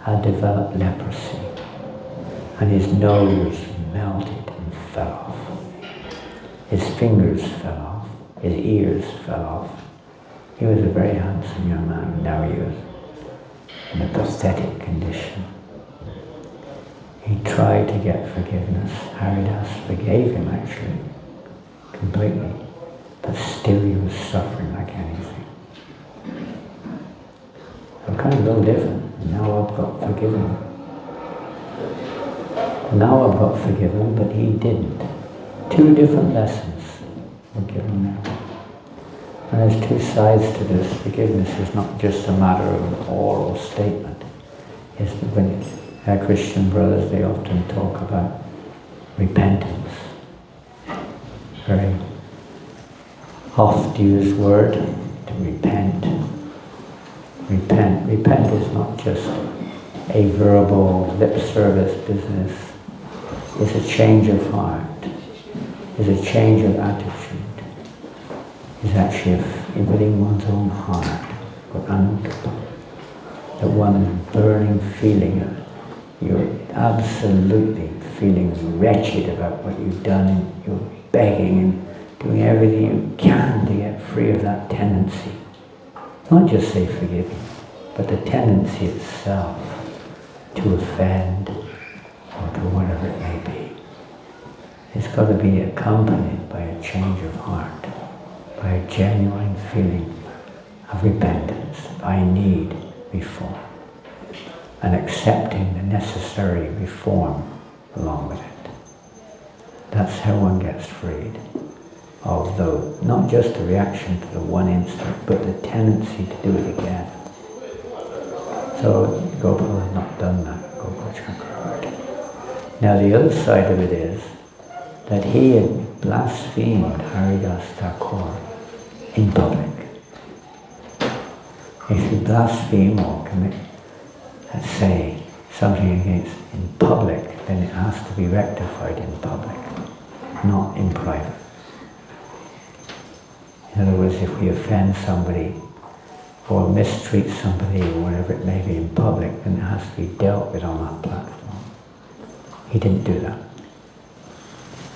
had developed leprosy. And his nose melted and fell off. His fingers fell off. His ears fell off. He was a very handsome young man. Now he was in a pathetic condition. He tried to get forgiveness. Haridas forgave him actually, completely. But still he was suffering like anything. I'm kind of a little different. Now I've got forgiven. Now I've got forgiven, but he didn't. Two different lessons were given there. And there's two sides to this. Forgiveness is not just a matter of an oral statement. It's when our Christian brothers, they often talk about repentance. Very oft used word, to repent. Repent. Repent is not just a verbal lip service business. It's a change of heart. It's a change of attitude. It's actually within one's own heart, that one burning feeling of you're absolutely feeling wretched about what you've done, and you're begging and doing everything you can to get free of that tendency. Not just say forgiving, but the tendency itself to offend or to whatever it may be. It's got to be accompanied by a change of heart, by a genuine feeling of repentance. I need reform. And accepting the necessary reform along with it. That's how one gets freed. Although, not just the reaction to the one instant, but the tendency to do it again. So, Gopal had not done that, Gopal Chakravarti. Now the other side of it is that he had blasphemed Haridas Thakur in public. If you blaspheme or commit, let's say, something against in public, then it has to be rectified in public, not in private. In other words, if we offend somebody or mistreat somebody or whatever it may be in public, then it has to be dealt with on that platform. He didn't do that.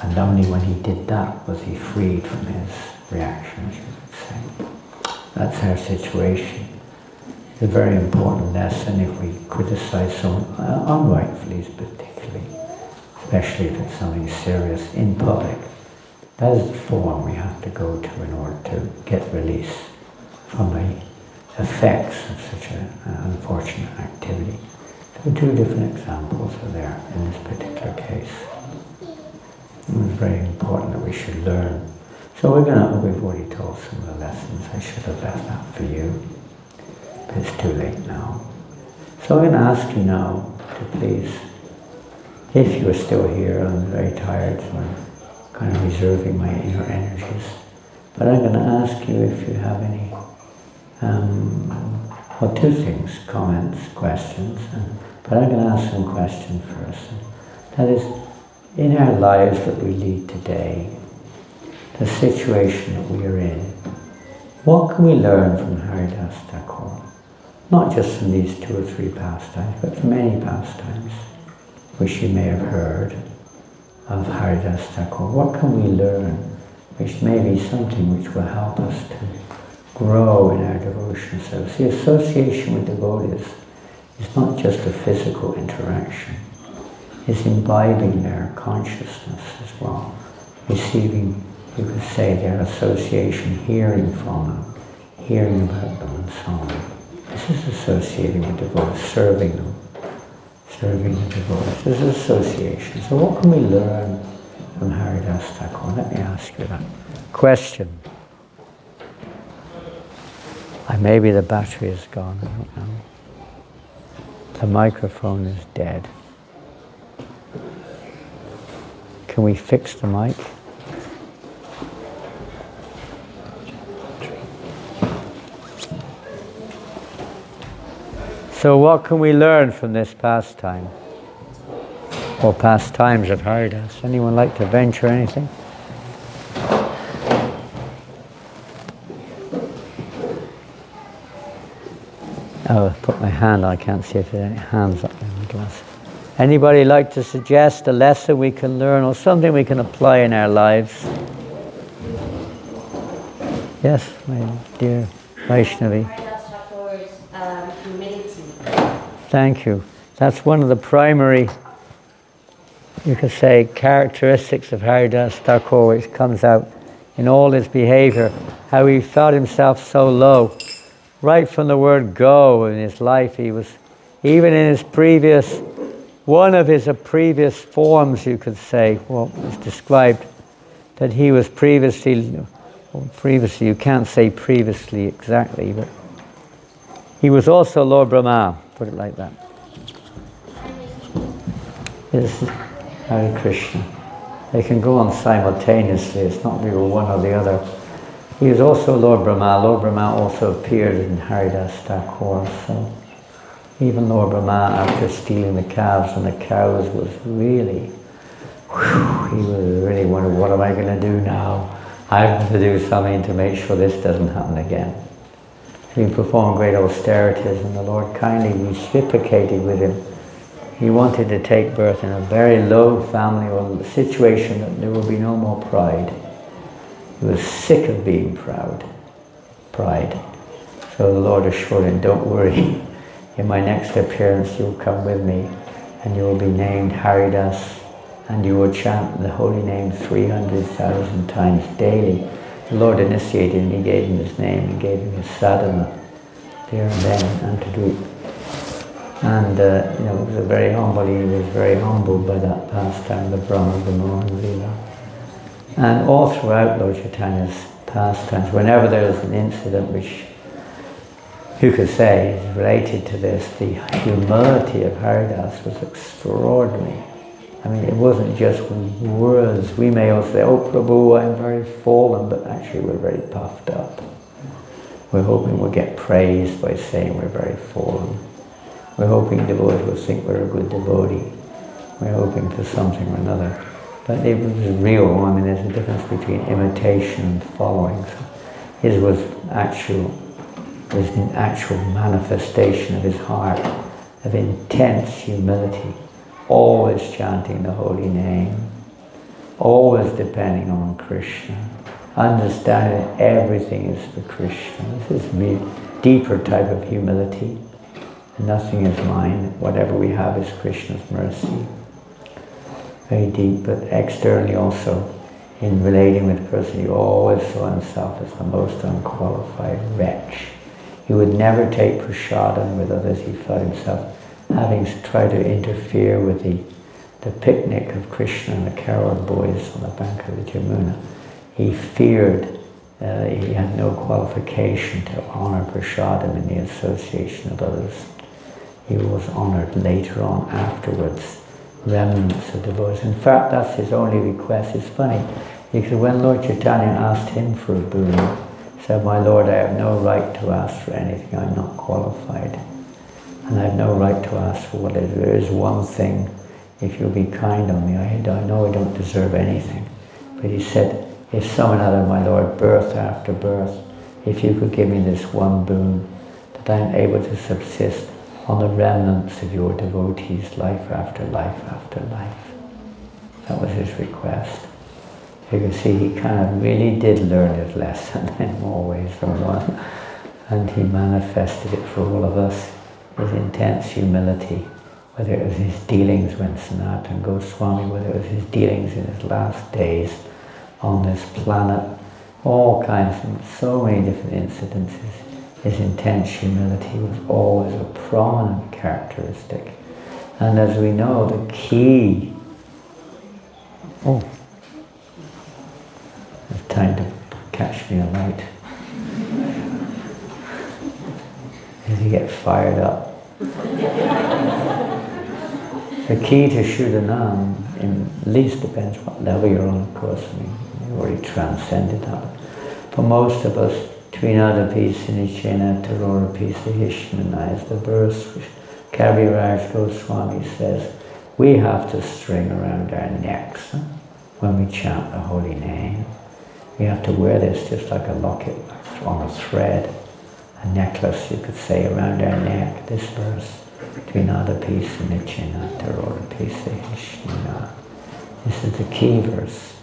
And only when he did that was he freed from his reactions, you could say. That's our situation. It's a very important lesson if we criticize someone, unrightfully particularly, especially if it's something serious in public. That is the form we have to go to in order to get release from the effects of such an unfortunate activity. So two different examples are there in this particular case. It was very important that we should learn. So we've already told some of the lessons. I should have left that for you, but it's too late now. So I'm going to ask you now to please, if you're still here, I'm very tired, so I'm kind of reserving my inner energies. But I'm going to ask you if you have any, well, two things, comments, questions. But I'm going to ask some questions first. That is, in our lives that we lead today, the situation that we are in, what can we learn from Haridas Thakur? Not just from these 2 or 3 pastimes, but from any pastimes which you may have heard of Haridas Thakur. What can we learn which may be something which will help us to grow in our devotion service? The association with devotees is not just a physical interaction. It's imbibing their consciousness as well. Receiving, you could say, their association, hearing from them, hearing about them and so on. This is associating with devotees, serving them, serving the devotees. This is association. So what can we learn from Haridas Thakur? Let me ask you that question. Maybe the battery is gone, I don't know. The microphone is dead. Can we fix the mic? So what can we learn from this pastime? Or pastimes of Haridas? Anyone like to venture anything? Oh, I put my hand on, I can't see if there's any hands up there in the glass. Anybody like to suggest a lesson we can learn or something we can apply in our lives? Yes, my dear Vaishnavi. Haridas Thakur's humility. Thank you. That's one of the primary, you could say, characteristics of Haridas Thakur, which comes out in all his behavior, how he felt himself so low. Right from the word go in his life, he was, even in his previous, one of his previous forms, you could say, well, it's described that he was previously, you can't say previously exactly, but he was also Lord Brahma, put it like that. Yes, Hare Krishna. They can go on simultaneously, it's not really one or the other. He is also Lord Brahma. Lord Brahma also appeared in Haridas Thakur. So even Lord Brahma, after stealing the calves and the cows, was really, he was really wondering, what am I going to do now? I have to do something to make sure this doesn't happen again. So he performed great austerities, and the Lord kindly reciprocated with him. He wanted to take birth in a very low family or situation that there would be no more pride. He was sick of being pride. So the Lord assured him, don't worry, in my next appearance you'll come with me and you will be named Haridas and you will chant the holy name 300,000 times daily. The Lord initiated him, he gave him his name, he gave him his sadhana there and then and to do it. And it was very humble, he was very humbled by that pastime, the Brahma Vimohan Lila. And all throughout Lord Chaitanya's pastimes, whenever there is an incident which you could say is related to this, the humility of Haridas was extraordinary. I mean, it wasn't just words. We may all say, oh Prabhu, I'm very fallen, but actually we're very puffed up. We're hoping we'll get praised by saying we're very full. We're hoping devotees will think we're a good devotee. We're hoping for something or another. But it was real. I mean, there's a difference between imitation and following. So his was an actual manifestation of his heart, of intense humility, always chanting the holy name, always depending on Krishna, understanding everything is for Krishna. This is a deeper type of humility. Nothing is mine. Whatever we have is Krishna's mercy. Very deep, but externally also, in relating with the person, he always saw himself as the most unqualified wretch. He would never take prasadam with others. He felt himself having tried to interfere with the picnic of Krishna and the Carol boys on the bank of the Jamuna. He feared he had no qualification to honor prasadam in the association of others. He was honored later on, afterwards, remnants of devotees. In fact, that's his only request. It's funny, because when Lord Chaitanya asked him for a boon, he said, "My Lord, I have no right to ask for anything. I'm not qualified. And I have no right to ask for what is. There is one thing, if you'll be kind on me, I know I don't deserve anything." But he said, if some another, my Lord, birth after birth, if you could give me this one boon, that I am able to subsist on the remnants of your devotees, life after life after life. That was his request. You can see he kind of really did learn his lesson in more ways than one. And he manifested it for all of us, his intense humility, whether it was his dealings with Sanatana Goswami, whether it was his dealings in his last days on this planet, all kinds of, so many different incidences. His intense humility was always a prominent characteristic. And as we know, the key... Oh, there's time to catch me a light. As you get fired up. The key to Shuddhanam, at least depends what level you're on, of course. I mean, you've already transcended that. For most of us, Trinadapi Sinichena Tarorapi Sahishnana is the verse which Kaviraj Goswami says we have to string around our necks when we chant the holy name. We have to wear this just like a locket on a thread, a necklace, you could say, around our neck, this verse. Trinadapi Sinichena Tarorapi Sahishnana. This is the key verse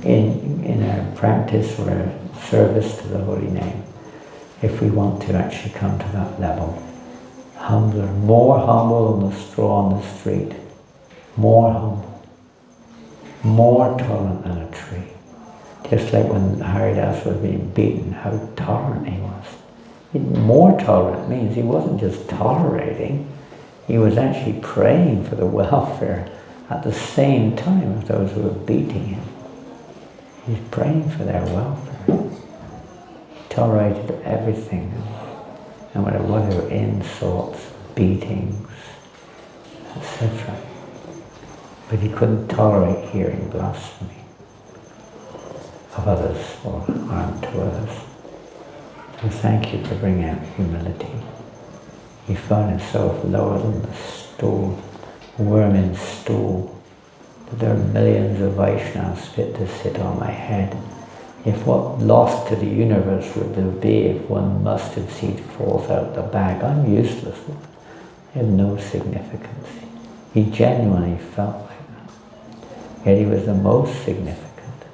in our practice or our service to the holy name, if we want to actually come to that level. Humbler, more humble than the straw on the street, more humble, more tolerant than a tree. Just like when Haridas was being beaten, how tolerant he was. More tolerant means he wasn't just tolerating, he was actually praying for the welfare at the same time as those who were beating him. He's praying for their welfare. He tolerated everything, no matter what their insults, beatings, etc. But he couldn't tolerate hearing blasphemy of others or harm to others. So thank you for bringing out humility. He found himself lower than the stool, worm in stool. There are millions of Vaishnavas fit to sit on my head. If what loss to the universe would there be if one mustard seed falls out the bag? I'm useless. I have no significance. He genuinely felt like that. Yet he was the most significant.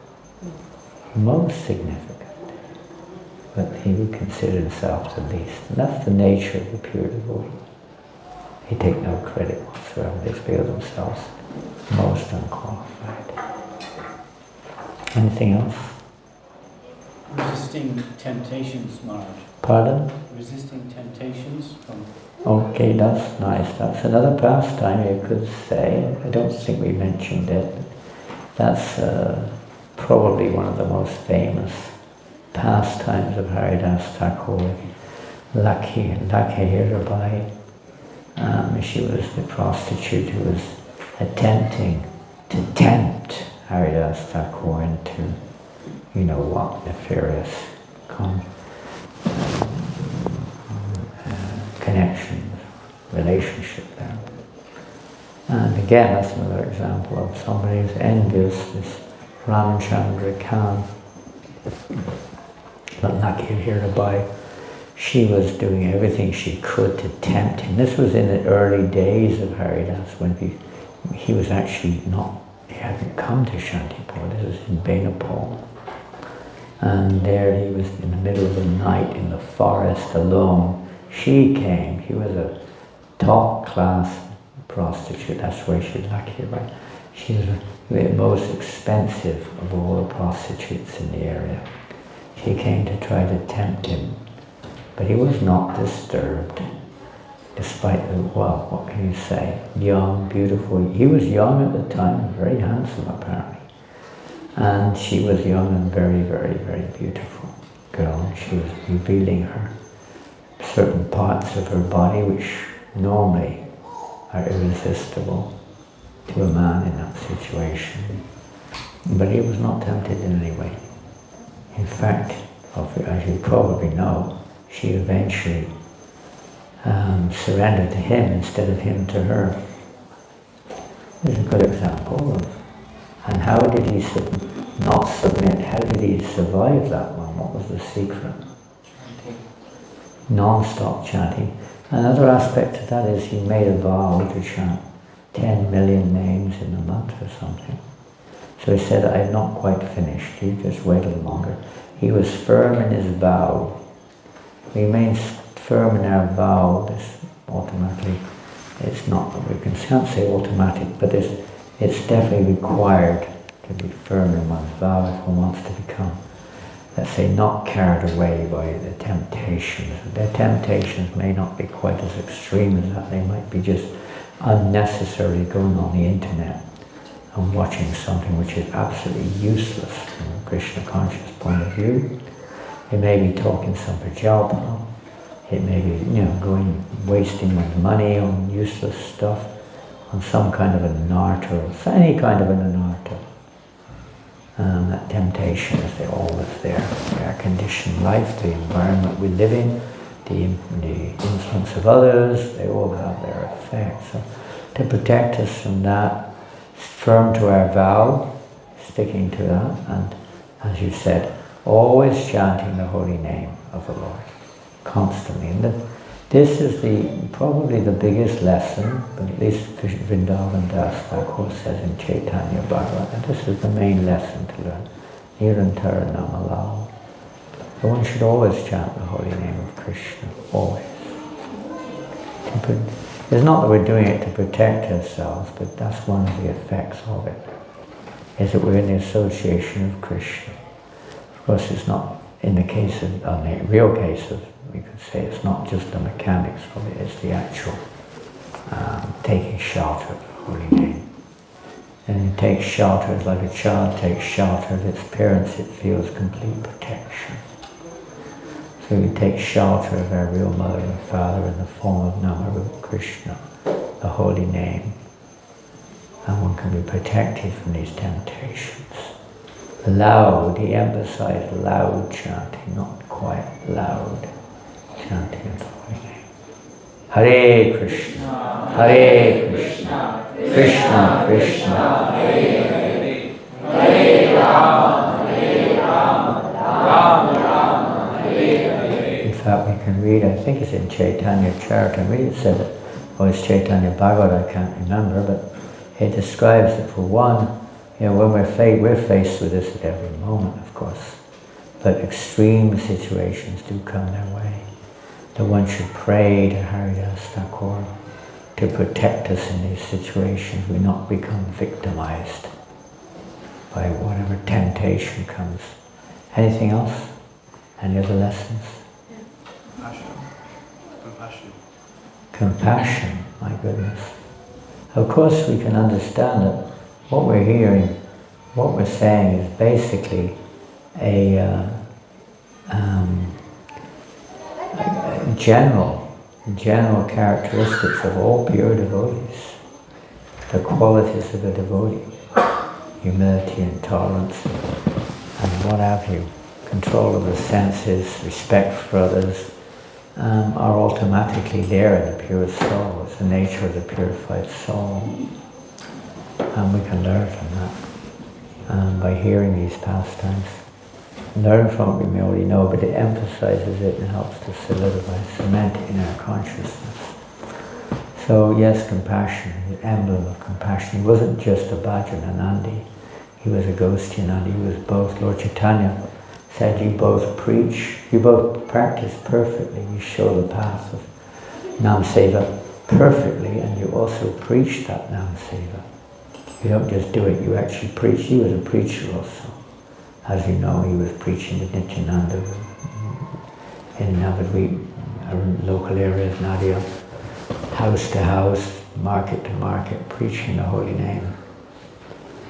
Most significant. But he would consider himself the least. And that's the nature of the pure devotee. They take no credit whatsoever. They feel themselves most unqualified. Anything else? Resisting temptations, Maharaj. Pardon? Resisting temptations from... Okay, that's nice. That's another pastime you could say. I don't think we mentioned it. That's probably one of the most famous pastimes of Haridas Thakur. Lakhi Hirabai. She was the prostitute who was attempting to tempt Haridas Thakur into, you know what, nefarious relationship there. And again, that's another example of somebody who's envious, this Ramchandra Khan. But lucky hereby, she was doing everything she could to tempt him. This was in the early days of Haridas, when he was actually not, he hadn't come to Shantipur. This was in Benapur. And there he was in the middle of the night in the forest alone. She came. She was a top class prostitute. That's where she was lucky, right? She was the most expensive of all the prostitutes in the area. She came to try to tempt him, but he was not disturbed, despite the, well, what can you say? Young, beautiful. He was young at the time, very handsome apparently. And she was young and very, very, very beautiful girl. And she was revealing her certain parts of her body which normally are irresistible to a man in that situation. But he was not tempted in any way. In fact, as you probably know, she eventually surrendered to him instead of him to her. There's a good example of, and how did he not submit? How did he survive that one? What was the secret? Non-stop chanting. Another aspect of that is he made a vow to chant 10 million names in a month or something. So he said, I'm not quite finished, you just wait a little longer. He was firm in his vow. We remain firm in our vow. This automatically, it's not, we can't say automatic, but it's definitely required to be firm in one's vow if one wants to become, let's say, not carried away by the temptations. Their temptations may not be quite as extreme as that. They might be just unnecessarily going on the internet and watching something which is absolutely useless from a Krishna conscious point of view. It may be talking some prajalpa. It may be, going, wasting one's money on useless stuff, on some kind of an anartha, any kind of an anartha. That temptation is always there. Our conditioned life, the environment we live in, the influence of others, they all have their effect. So to protect us from that, firm to our vow, sticking to that, and as you said, always chanting the holy name of the Lord, constantly. And this is probably the biggest lesson, but at least Vrindavan Das Thakur says in Chaitanya Bhagavata, this is the main lesson to learn. Nirantara Namalao. So one should always chant the holy name of Krishna, always. It's not that we're doing it to protect ourselves, but that's one of the effects of it, is that we're in the association of Krishna. Of course, it's not in the case of, the real case of, we could say it's not just the mechanics of it, it's the actual taking shelter of the holy name. And it takes shelter, it's like a child takes shelter of its parents, it feels complete protection. So we take shelter of our real mother and father in the form of Namarupa Krishna, the holy name. And one can be protected from these temptations. Loud, he emphasized loud chanting, not quite loud chanting of the holy name. Hare Krishna, Hare Krishna, Krishna Krishna, Hare Hare, Hare Rama, Hare Rama, Rama Rama, Hare Hare. In fact, we can read, I think it's in Chaitanya Charitamrita, it said it, or it's Chaitanya Bhagavad, I can't remember, but it describes that for one, when we're faced with this at every moment, of course, but extreme situations do come their way. That one should pray to Haridas Thakur to protect us in these situations, we not become victimized by whatever temptation comes. Anything else? Any other lessons? Compassion. Compassion, my goodness. Of course we can understand that what we're hearing, what we're saying is basically a general characteristics of all pure devotees, the qualities of a devotee, humility and tolerance and what have you, control of the senses, respect for others, are automatically there in the pure soul. It's the nature of the purified soul. And we can learn from that by hearing these pastimes. Learn from it we may already know, but it emphasizes it and helps to solidify, cement it in our consciousness. So yes, compassion, the emblem of compassion. He wasn't just a Bhajananandi, he was a Ghostianandi, he was both. Lord Chaitanya said, you both preach, you both practice perfectly, you show the path of Nam Seva perfectly, and you also preach that Nam Seva. You don't just do it, you actually preach. He was a preacher also. As you know, he was preaching with Nityananda in Navadvip, local areas, Nadia, house to house, market to market, preaching the holy name.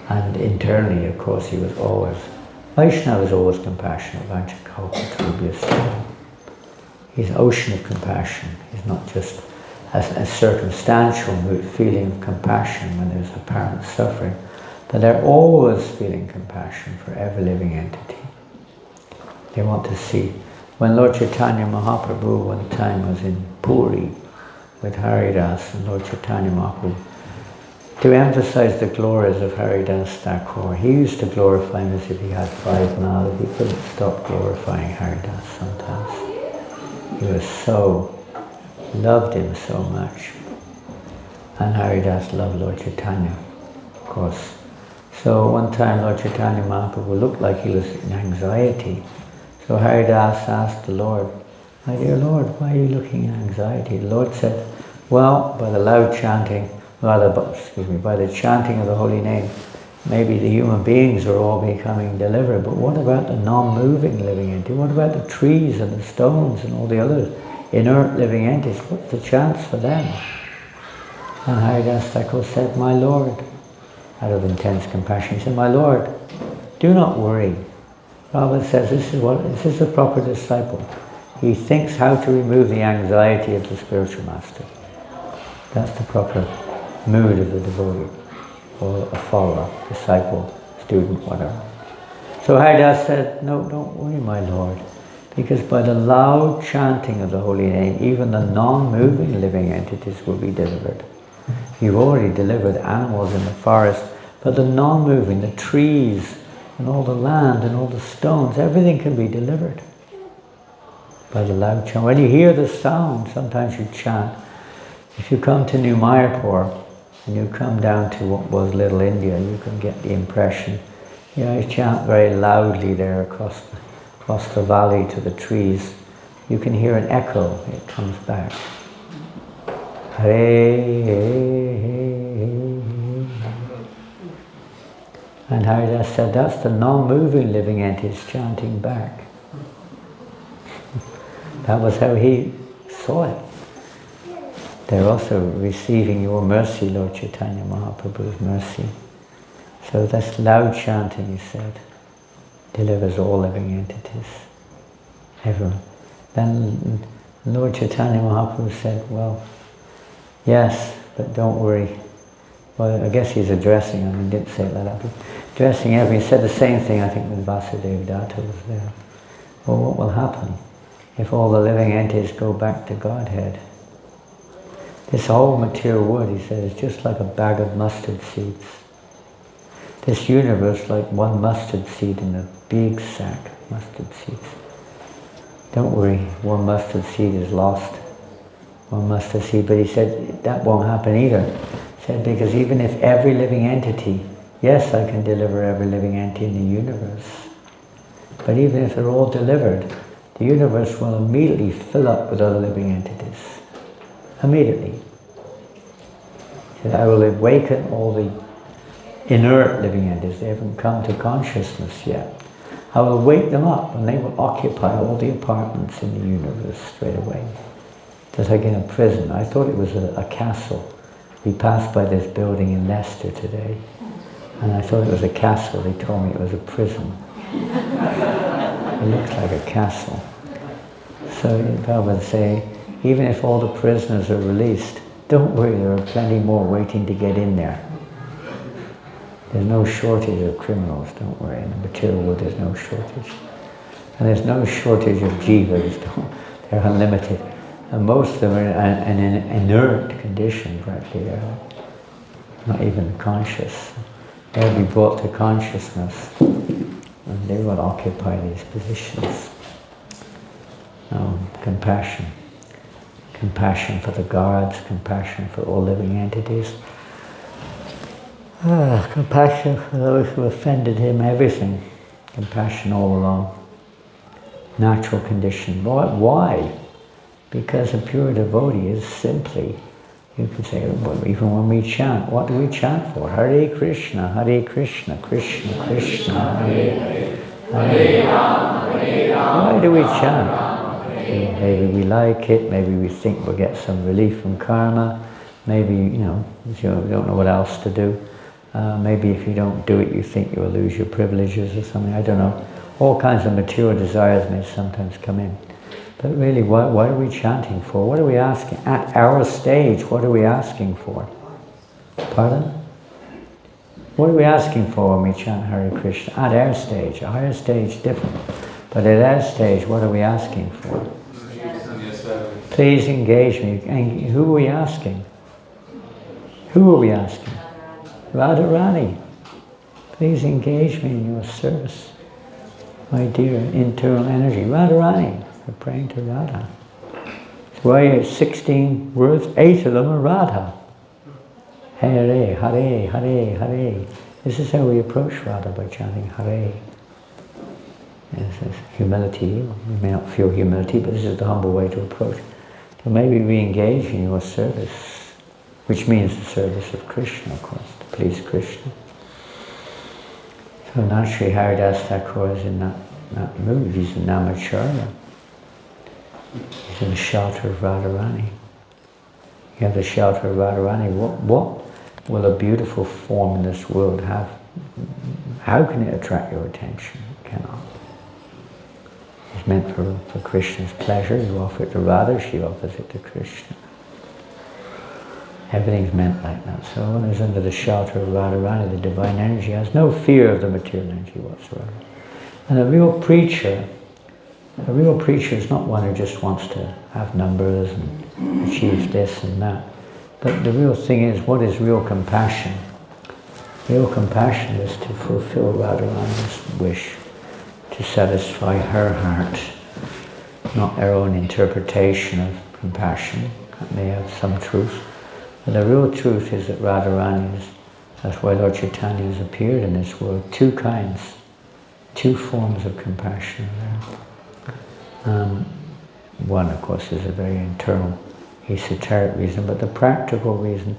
And internally, of course, he was always, Vaishnava is always compassionate, Vanchakalpatarubhyasya. He's an ocean of compassion. He's not just a circumstantial feeling of compassion when there's apparent suffering, but they're always feeling compassion for every living entity. They want to see. When Lord Chaitanya Mahaprabhu one time was in Puri with Haridas and Lord Chaitanya Mahaprabhu, to emphasize the glories of Haridas Thakur, he used to glorify him as if he had 5 mouths. He couldn't stop glorifying Haridas sometimes. He was so, loved him so much. And Haridas loved Lord Chaitanya, of course. So one time Lord Chaitanya Mahaprabhu looked like he was in anxiety. So Haridas asked the Lord, my dear Lord, why are you looking in anxiety? The Lord said, well, by the loud chanting, by the chanting of the holy name, maybe the human beings are all becoming delivered, but what about the non-moving living entity? What about the trees and the stones and all the other inert living entities? What's the chance for them? And Haridas Thakur said, my Lord, out of intense compassion, he said, my Lord, do not worry. Prabhupada says this is a proper disciple. He thinks how to remove the anxiety of the spiritual master. That's the proper mood of the devotee, or a follower, disciple, student, whatever. So Haridas said, no, don't worry, my Lord, because by the loud chanting of the holy name, even the non-moving living entities will be delivered. You've already delivered animals in the forest, but the non-moving, the trees, and all the land, and all the stones, everything can be delivered by the loud chant. When you hear the sound, sometimes you chant. If you come to New Mayapur, and you come down to what was Little India, you can get the impression. I chant very loudly there across the valley to the trees. You can hear an echo, it comes back. Hare. And Haridas said, that's the non-moving living entities chanting back. That was how he saw it. They're also receiving your mercy, Lord Chaitanya Mahaprabhu's mercy. So that's loud chanting, he said, delivers all living entities, everyone. Then Lord Chaitanya Mahaprabhu said, well, yes, but don't worry. Well, I guess he's addressing him, he didn't say it like that, but addressing everyone. He said the same thing, I think, when Vasudeva Datta was there. Well, what will happen if all the living entities go back to Godhead? This whole material world, he said, is just like a bag of mustard seeds. This universe like one mustard seed in a big sack of mustard seeds. Don't worry, one mustard seed is lost. One mustard seed, but he said that won't happen either. He said, because even if every living entity, yes, I can deliver every living entity in the universe, but even if they're all delivered, the universe will immediately fill up with other living entities. Immediately. He said, I will awaken all the inert living entities. They haven't come to consciousness yet. I will wake them up and they will occupy all the apartments in the universe straight away. Just like in a prison. I thought it was a castle. We passed by this building in Leicester today, and I thought it was a castle. They told me it was a prison. It looks like a castle. So Prabhupada would say, even if all the prisoners are released, don't worry, there are plenty more waiting to get in there. There's no shortage of criminals, don't worry. In the material world, there's no shortage. And there's no shortage of jivas, they're unlimited. And most of them are in an inert condition, practically. They're not even conscious. They'll be brought to consciousness, and they will occupy these positions. Compassion. Compassion for the guards, compassion for all living entities. Compassion for those who offended him, everything. Compassion all along. Natural condition. Why? Because a pure devotee is simply, you can say, even when we chant, what do we chant for? Hare Krishna, Krishna Krishna, Hare Hare. Why do we chant? Maybe we like it, maybe we think we'll get some relief from karma, maybe, you don't know what else to do. Maybe if you don't do it, you think you will lose your privileges or something, I don't know. All kinds of material desires may sometimes come in. But really, what are we chanting for? What are we asking? At our stage, what are we asking for? Pardon? What are we asking for when we chant Hare Krishna? At our stage, a higher stage, different. But at our stage, what are we asking for? Please engage me. And who are we asking? Who are we asking? Radharani. Please engage me in your service. My dear internal energy. Radharani. We're praying to Radha. Why are 16 words? 8 of them are Radha. Hare, Hare, Hare, Hare. This is how we approach Radha, by chanting Hare. This is humility. You may not feel humility, but this is the humble way to approach. So maybe we engage in your service, which means the service of Krishna, of course, to please Krishna. So naturally, Haridas Thakur is in that mood. He's a Namacharya. He's in the shelter of Radharani. You have the shelter of Radharani. What will a beautiful form in this world have? How can it attract your attention? It cannot. It's meant for Krishna's pleasure. You offer it to Radha, she offers it to Krishna. Everything's meant like that. So one who's under the shelter of Radharani, the divine energy, has no fear of the material energy whatsoever. And a real preacher is not one who just wants to have numbers and achieve this and that. But the real thing is, what is real compassion? Real compassion is to fulfill Radharani's wish, to satisfy her heart, not our own interpretation of compassion. That may have some truth. But the real truth is that Radharani is, that's why Lord Chaitanya has appeared in this world. Two kinds, two forms of compassion are there. One, of course, is a very internal, esoteric reason, but the practical reason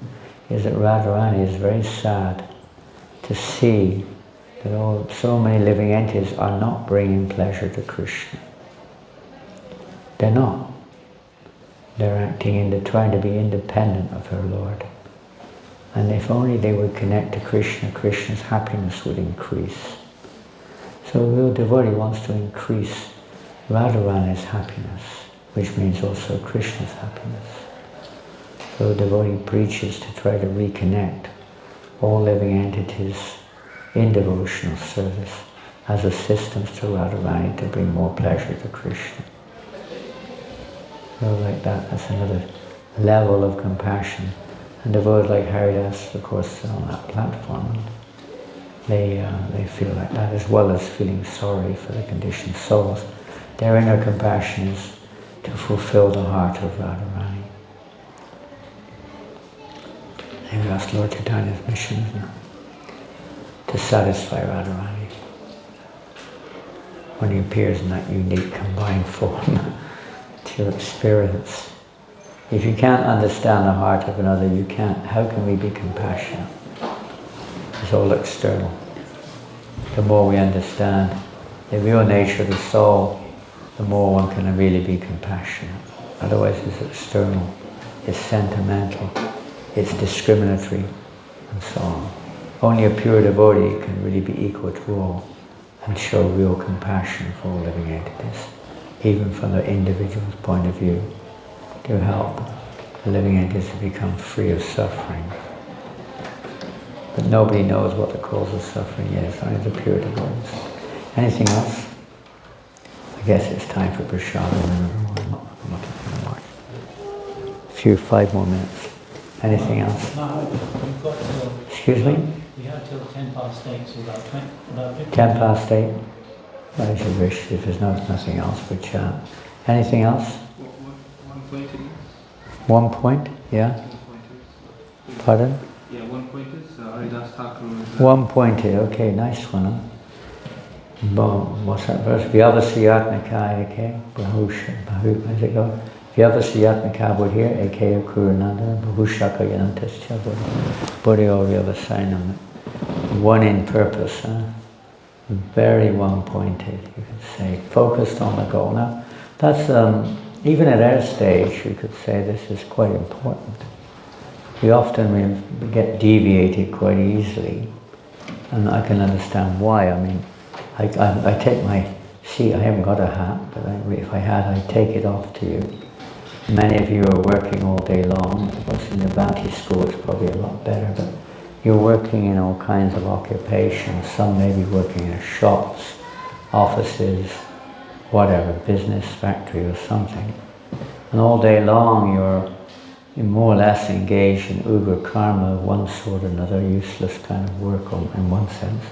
is that Radharani is very sad to see that so many living entities are not bringing pleasure to Krishna. They're not. They're acting trying to be independent of her Lord. And if only they would connect to Krishna, Krishna's happiness would increase. So a real devotee wants to increase Radharani's happiness, which means also Krishna's happiness. So a devotee preaches to try to reconnect all living entities in devotional service as assistants to Radharani to bring more pleasure to Krishna. So like that's another level of compassion. And devotees like Haridas, of course, are on that platform. They feel like that, as well as feeling sorry for the conditioned souls. Their inner compassion is to fulfill the heart of Radharani. And that's Lord Chaitanya's mission, isn't it? To satisfy Radharani. When he appears in that unique combined form to your experience. If you can't understand the heart of another, you can't. How can we be compassionate? It's all external. The more we understand the real nature of the soul, the more one can really be compassionate. Otherwise it's external, it's sentimental, it's discriminatory, and so on. Only a pure devotee can really be equal to all and show real compassion for all living entities, even from the individual's point of view, to help the living entities to become free of suffering. But nobody knows what the cause of suffering is, only the pure devotees. Anything else? I guess it's time for prasad. I'm looking for the mark. 5 more minutes. Anything else? No, we've got till... Excuse me? We have till 8, so about 15 8. As you wish, if there's nothing else for chat. Anything else? 1 point again? 1 point? Yeah? 1 point. Pardon? Yeah, 1 point is Haridas Thakur. 1 point, okay, nice one, huh? What's that verse? Vyavasayatmakaya, okay? How's it go? Vyavasayatmakaya Buddhir, aka Kurunanda, Bahushaka Yanantascha Buddhyo Vyavasayanam. One in purpose, huh? Very one-pointed, you could say. Focused on the goal. Now, that's, even at our stage, you could say this is quite important. We often we get deviated quite easily, and I can understand why. I mean, I take my seat, I haven't got a hat, but if I had, I'd take it off to you. Many of you are working all day long. Of course, in the Bhakti school it's probably a lot better, but you're working in all kinds of occupations. Some may be working in shops, offices, whatever, business, factory or something. And all day long you're more or less engaged in uber karma of one sort or another, useless kind of work in one sense.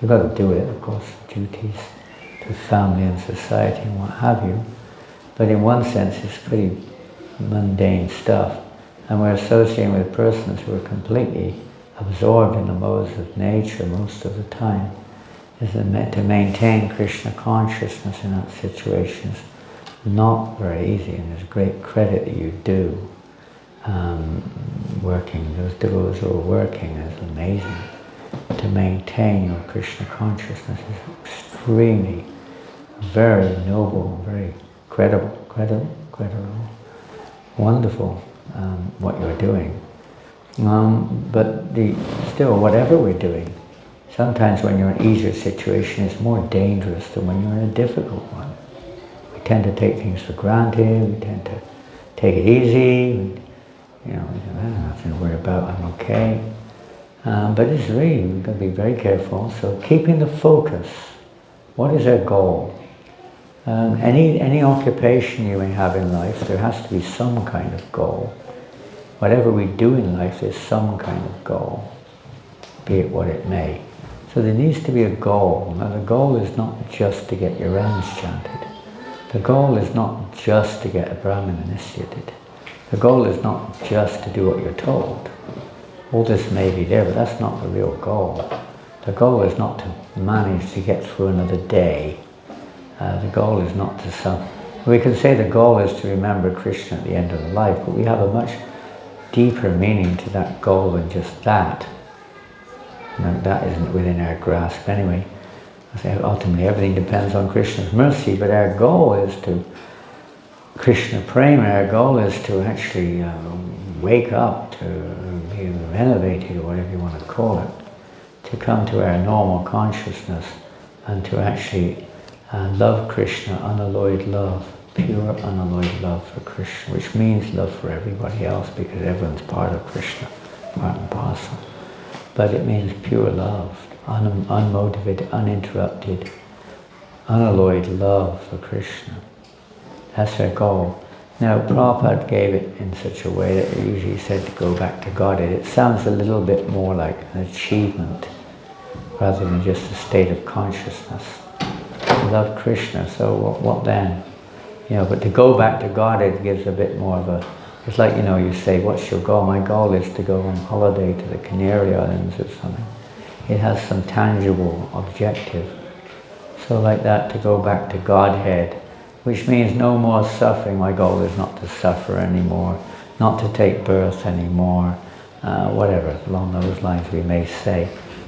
You've got to do it, of course, duties to family and society and what have you. But in one sense it's pretty mundane stuff. And we're associating with persons who are completely absorbed in the modes of nature most of the time. To maintain Krishna consciousness in that situation is not very easy, and there's great credit that you do. Those who are working is amazing. To maintain your Krishna consciousness is extremely, very noble, very credible, wonderful what you're doing. But still, whatever we're doing, sometimes when you're in an easier situation, it's more dangerous than when you're in a difficult one. We tend to take things for granted, we tend to take it easy, I don't have to worry about, I'm okay. But it's really, we've got to be very careful. So keeping the focus, what is our goal? Any occupation you may have in life, there has to be some kind of goal. Whatever we do in life, there's some kind of goal, be it what it may. So there needs to be a goal. Now the goal is not just to get your rounds chanted. The goal is not just to get a Brahmin initiated. The goal is not just to do what you're told. All this may be there, but that's not the real goal. The goal is not to manage to get through another day. The goal is not to we can say the goal is to remember Krishna at the end of the life, but we have a much deeper meaning to that goal than just that. That isn't within our grasp anyway. I say ultimately everything depends on Krishna's mercy, but our goal is to Krishna prema. Our goal is to actually wake up, to be renovated, or whatever you want to call it, to come to our normal consciousness and to actually love Krishna, unalloyed love, pure unalloyed love for Krishna, which means love for everybody else because everyone's part of Krishna, part and parcel. But it means pure love, unmotivated, uninterrupted, unalloyed love for Krishna. That's our goal. Now, Prabhupada gave it in such a way that he usually said to go back to Godhead. It sounds a little bit more like an achievement rather than just a state of consciousness. To love Krishna, so what then? But to go back to Godhead gives a bit more of a, it's like, you say, what's your goal? My goal is to go on holiday to the Canary Islands or something. It has some tangible objective. So like that, to go back to Godhead, which means no more suffering. My goal is not to suffer anymore, not to take birth anymore, whatever, along those lines we may say.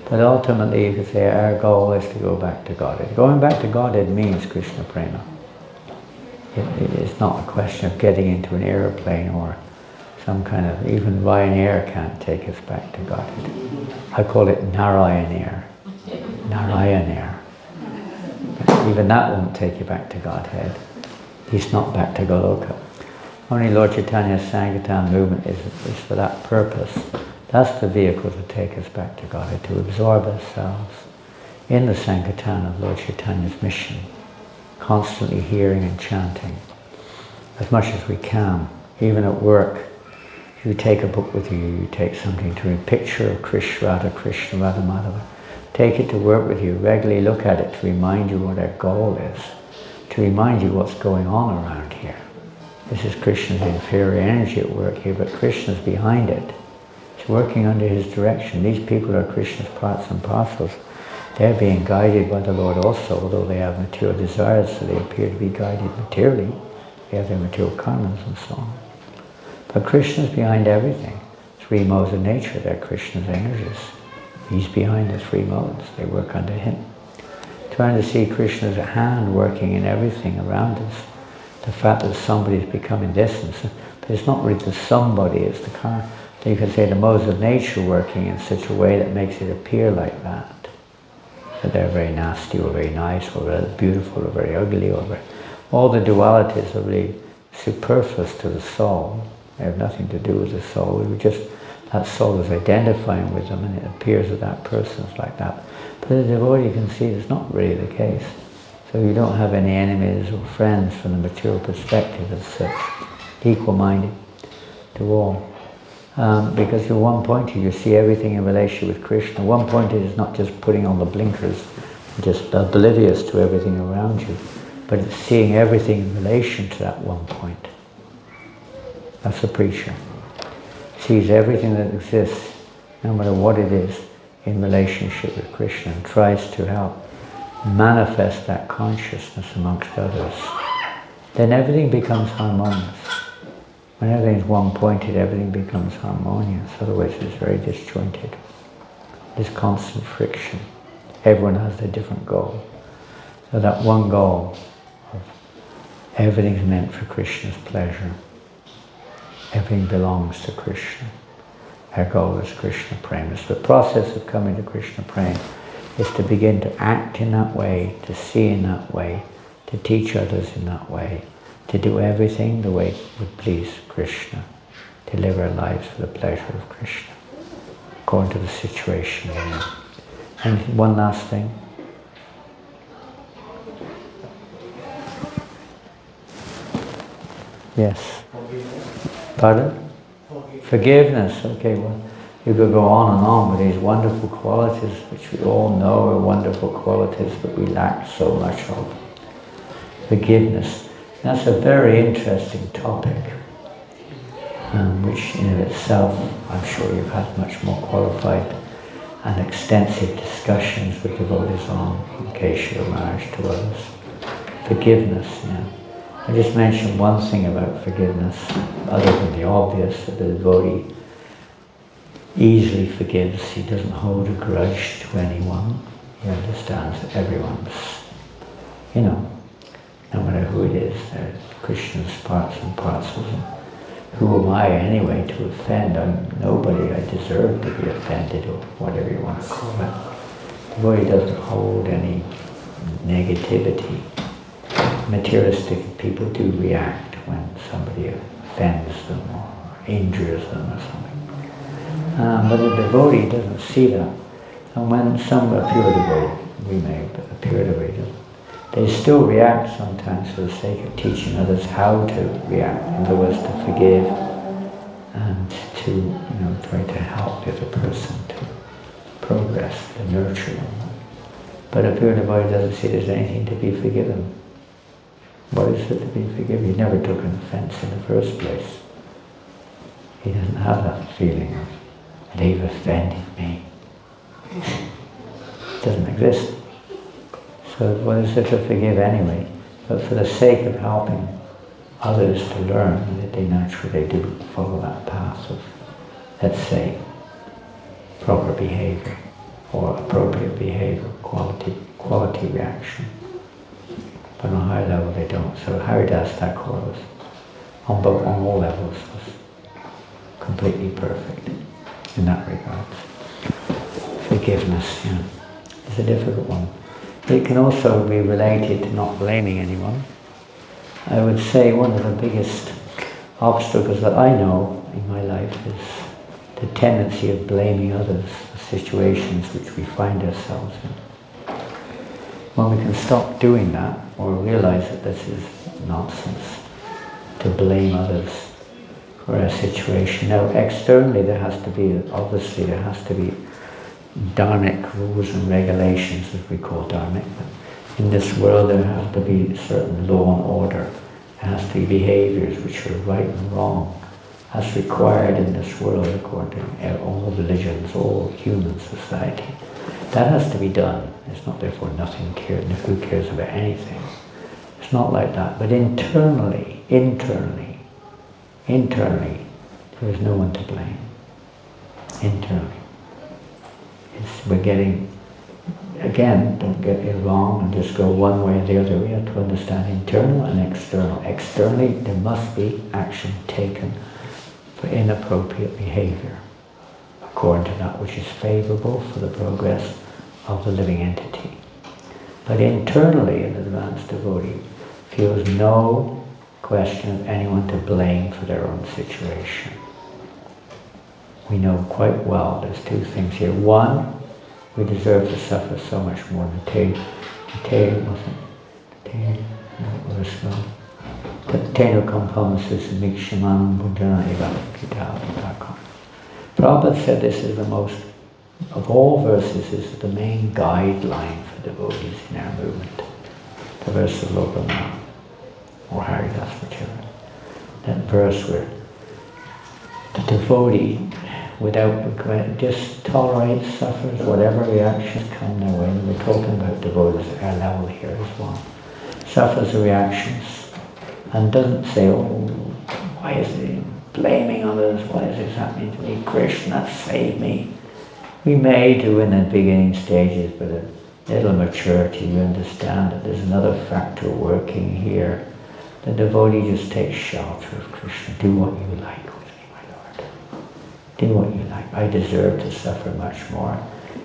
But ultimately you could say our goal is to go back to Godhead. Going back to Godhead means Krishna prema. It's not a question of getting into an airplane or some kind of, even Ryanair can't take us back to Godhead. I call it Narayan Air. Narayan Air. Even that won't take you back to Godhead. He's not back to Goloka. Only Lord Chaitanya's Sankirtan movement is for that purpose. That's the vehicle to take us back to Godhead, to absorb ourselves in the Sankirtan of Lord Chaitanya's mission, constantly hearing and chanting as much as we can, even at work. You take a book with you, you take something to read, picture of Krishna, Radha Madhava. Take it to work with you, regularly look at it to remind you what our goal is, to remind you what's going on around here. This is Krishna's inferior energy at work here, but Krishna's behind it. It's working under his direction. These people are Krishna's parts and parcels. They're being guided by the Lord also, although they have material desires, so they appear to be guided materially. They have their material karmas and so on. But Krishna's behind everything. Three modes of nature, they're Krishna's energies. He's behind the three modes, they work under him. Trying to see Krishna's hand working in everything around us. The fact that somebody's becoming this, but it's not really the somebody, it's the kind. You can say the modes of nature working in such a way that makes it appear like that. That they're very nasty or very nice or very beautiful or very ugly or very, all the dualities are really superfluous to the soul. They have nothing to do with the soul. We just, that soul is identifying with them and it appears that that person's like that. But the devotee can see it's not really the case. So you don't have any enemies or friends from the material perspective as such. Equal-minded to all. Because you're one-pointed, you see everything in relation with Krishna. One-pointed is not just putting on the blinkers, just oblivious to everything around you, but it's seeing everything in relation to that one point. That's a preacher. Sees everything that exists, no matter what it is, in relationship with Krishna, and tries to help manifest that consciousness amongst others. Then everything becomes harmonious. When everything's one-pointed, everything becomes harmonious. Otherwise it's very disjointed. There's constant friction. Everyone has a different goal. So that one goal of everything's meant for Krishna's pleasure. Everything belongs to Krishna. Our goal is Krishna Prema. So the process of coming to Krishna Prema is to begin to act in that way, to see in that way, to teach others in that way, to do everything the way it would please Krishna, to live our lives for the pleasure of Krishna, according to the situation we're in. And one last thing. Yes. Pardon? Forgiveness. Okay, well, you could go on and on with these wonderful qualities, which we all know are wonderful qualities, but we lack so much of. Forgiveness. That's a very interesting topic, which in itself, I'm sure you've had much more qualified and extensive discussions with devotees on, from Kesha Maharaj to others. Forgiveness, yeah. I just mentioned one thing about forgiveness, other than the obvious, that the devotee easily forgives. He doesn't hold a grudge to anyone. He understands that everyone's, no matter who it is, they're Krishna's parts and parcels. And who am I anyway to offend? I'm nobody. I deserve to be offended, or whatever you want to call it. The devotee doesn't hold any negativity. Materialistic people do react when somebody offends them or injures them or something. But the devotee doesn't see that. And when a pure devotee, we may, but a pure devotee doesn't. They still react sometimes for the sake of teaching others how to react. In other words, to forgive and to try to help the other person to progress, to nurture them. But a pure devotee doesn't see there's anything to be forgiven. What is it to be forgiven? He never took an offense in the first place. He doesn't have that feeling of, they've offended me. It doesn't exist. So what is it to forgive anyway? But for the sake of helping others to learn, that they do follow that path of, let's say, proper behavior or appropriate behavior, quality reaction. But on a higher level they don't. So Haridas Thakur was, on all levels, was completely perfect in that regard. Forgiveness, is a difficult one. It can also be related to not blaming anyone. I would say one of the biggest obstacles that I know in my life is the tendency of blaming others for situations which we find ourselves in. When we can stop doing that, or realize that this is nonsense, to blame others for a situation. Now externally there has to be dharmic rules and regulations, as we call dharmic. But in this world there has to be certain law and order. There has to be behaviors which are right and wrong, as required in this world according to all religions, all human society. That has to be done. It's not therefore nothing cares, who cares about anything. It's not like that. But internally, there is no one to blame. Internally. We're getting, again, don't get it wrong and just go one way or the other. We have to understand internal and external. Externally, there must be action taken for inappropriate behavior, according to that which is favorable for the progress of the living entity. But internally, an advanced devotee feels no question of anyone to blame for their own situation. We know quite well there's two things here. One, we deserve to suffer so much more than Prabhupada said this is the most, of all verses, this is the main guideline for devotees in our movement. The verse of Lokamana, or Haridas, whichever. That verse where the devotee, without regret, just tolerates, suffers, whatever reactions come their way. And we're talking about devotees at our level here as well. Suffers the reactions and doesn't say, oh, why is it blaming others? Why is this happening to me? Krishna, save me. We may do in the beginning stages, but a little maturity, you understand that there's another factor working here. The devotee just takes shelter of Krishna. Do what you like with me, my Lord. Do what you like. I deserve to suffer much more.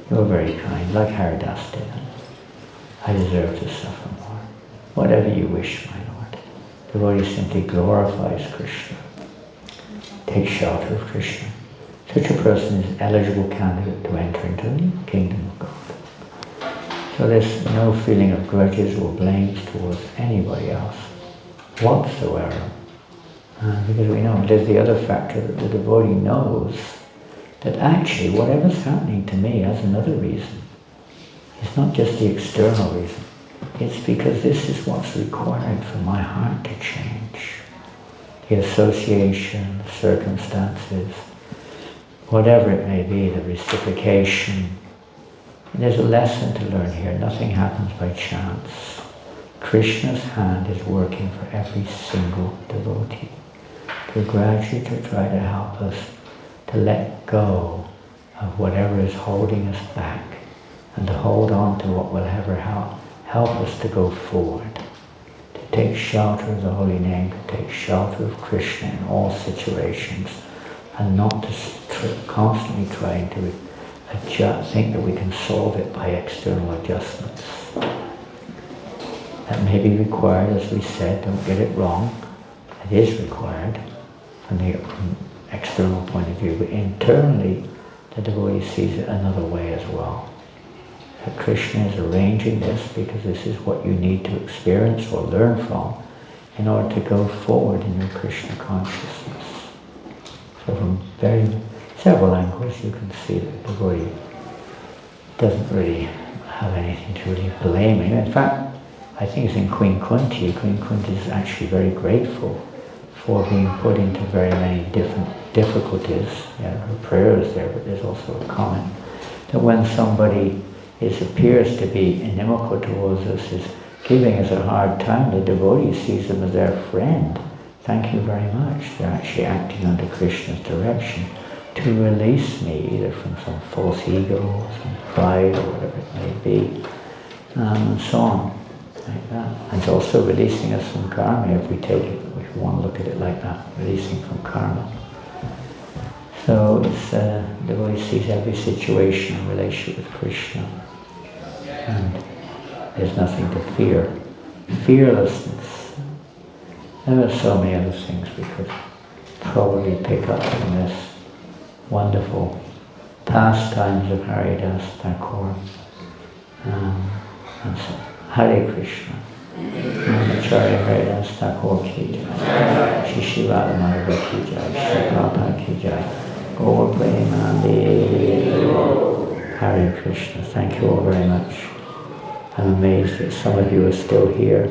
You're very kind, like Haridas did. I deserve to suffer more. Whatever you wish, my Lord. The devotee simply glorifies Krishna. Takes shelter of Krishna. Such a person is eligible candidate to enter into the kingdom of God. So there's no feeling of grudges or blames towards anybody else whatsoever. Because we know there's the other factor that the devotee knows that actually whatever's happening to me has another reason. It's not just the external reason. It's because this is what's required for my heart to change. The association, the circumstances, whatever it may be, the reciprocation. There's a lesson to learn here. Nothing happens by chance. Krishna's hand is working for every single devotee to gradually try to help us to let go of whatever is holding us back and to hold on to what will ever help us to go forward. To take shelter of the holy name, to take shelter of Krishna in all situations and not to constantly trying to think that we can solve it by external adjustments. That may be required, as we said, don't get it wrong. It is required from the external point of view, but internally the devotee sees it another way as well. That Krishna is arranging this because this is what you need to experience or learn from in order to go forward in your Krishna consciousness. So from several angles you can see that the devotee doesn't really have anything to really blame him. In fact, I think it's in Queen Kunti. Queen Kunti is actually very grateful for being put into very many different difficulties. Her prayer is there, but there's also a comment that when somebody appears to be inimical towards us, is giving us a hard time, the devotee sees them as their friend. Thank you very much. They're actually acting under Krishna's direction to release me either from some false ego, some pride, or whatever it may be, and so on. Like that. And it's also releasing us from karma if we take it, if we want to look at it like that, releasing from karma. So it's the devotee sees every situation in relationship with Krishna, and there's nothing to fear. Fearlessness. There are so many other things we could probably pick up from this wonderful pastimes of Haridas Thakur. And so, Hare Krishna. Acharya Haridas Thakur ki jai. Shri Shri Radha Madhava Ki Jai, Shri Prabhupada Ki Jai. Gaur Premanande. Hare Krishna. Thank you all very much. I'm amazed that some of you are still here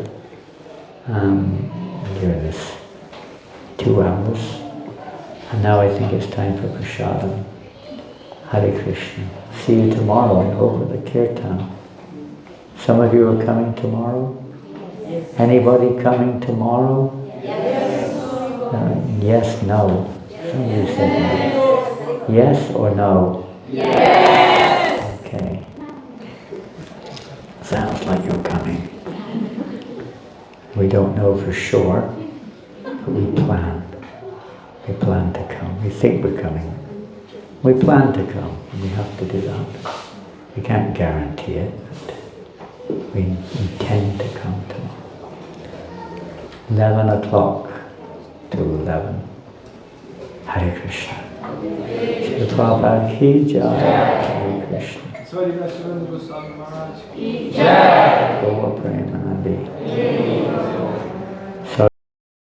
during this 2 hours. And now I think it's time for prasadam. Hare Krishna. See you tomorrow, I hope, at the kirtan. Some of you are coming tomorrow? Yes. Anybody coming tomorrow? Yes. Yes, no. Some of you said no. Yes or no? Yes. Okay. Sounds like you're coming. We don't know for sure, but we plan. We plan to come. We think we're coming. We plan to come, and we have to do that. We can't guarantee it, but we intend to come tomorrow. 11 o'clock to 11. Hare Krishna. Shri Prabhupada Ki Jai. Hare Krishna. Gaur Premanande.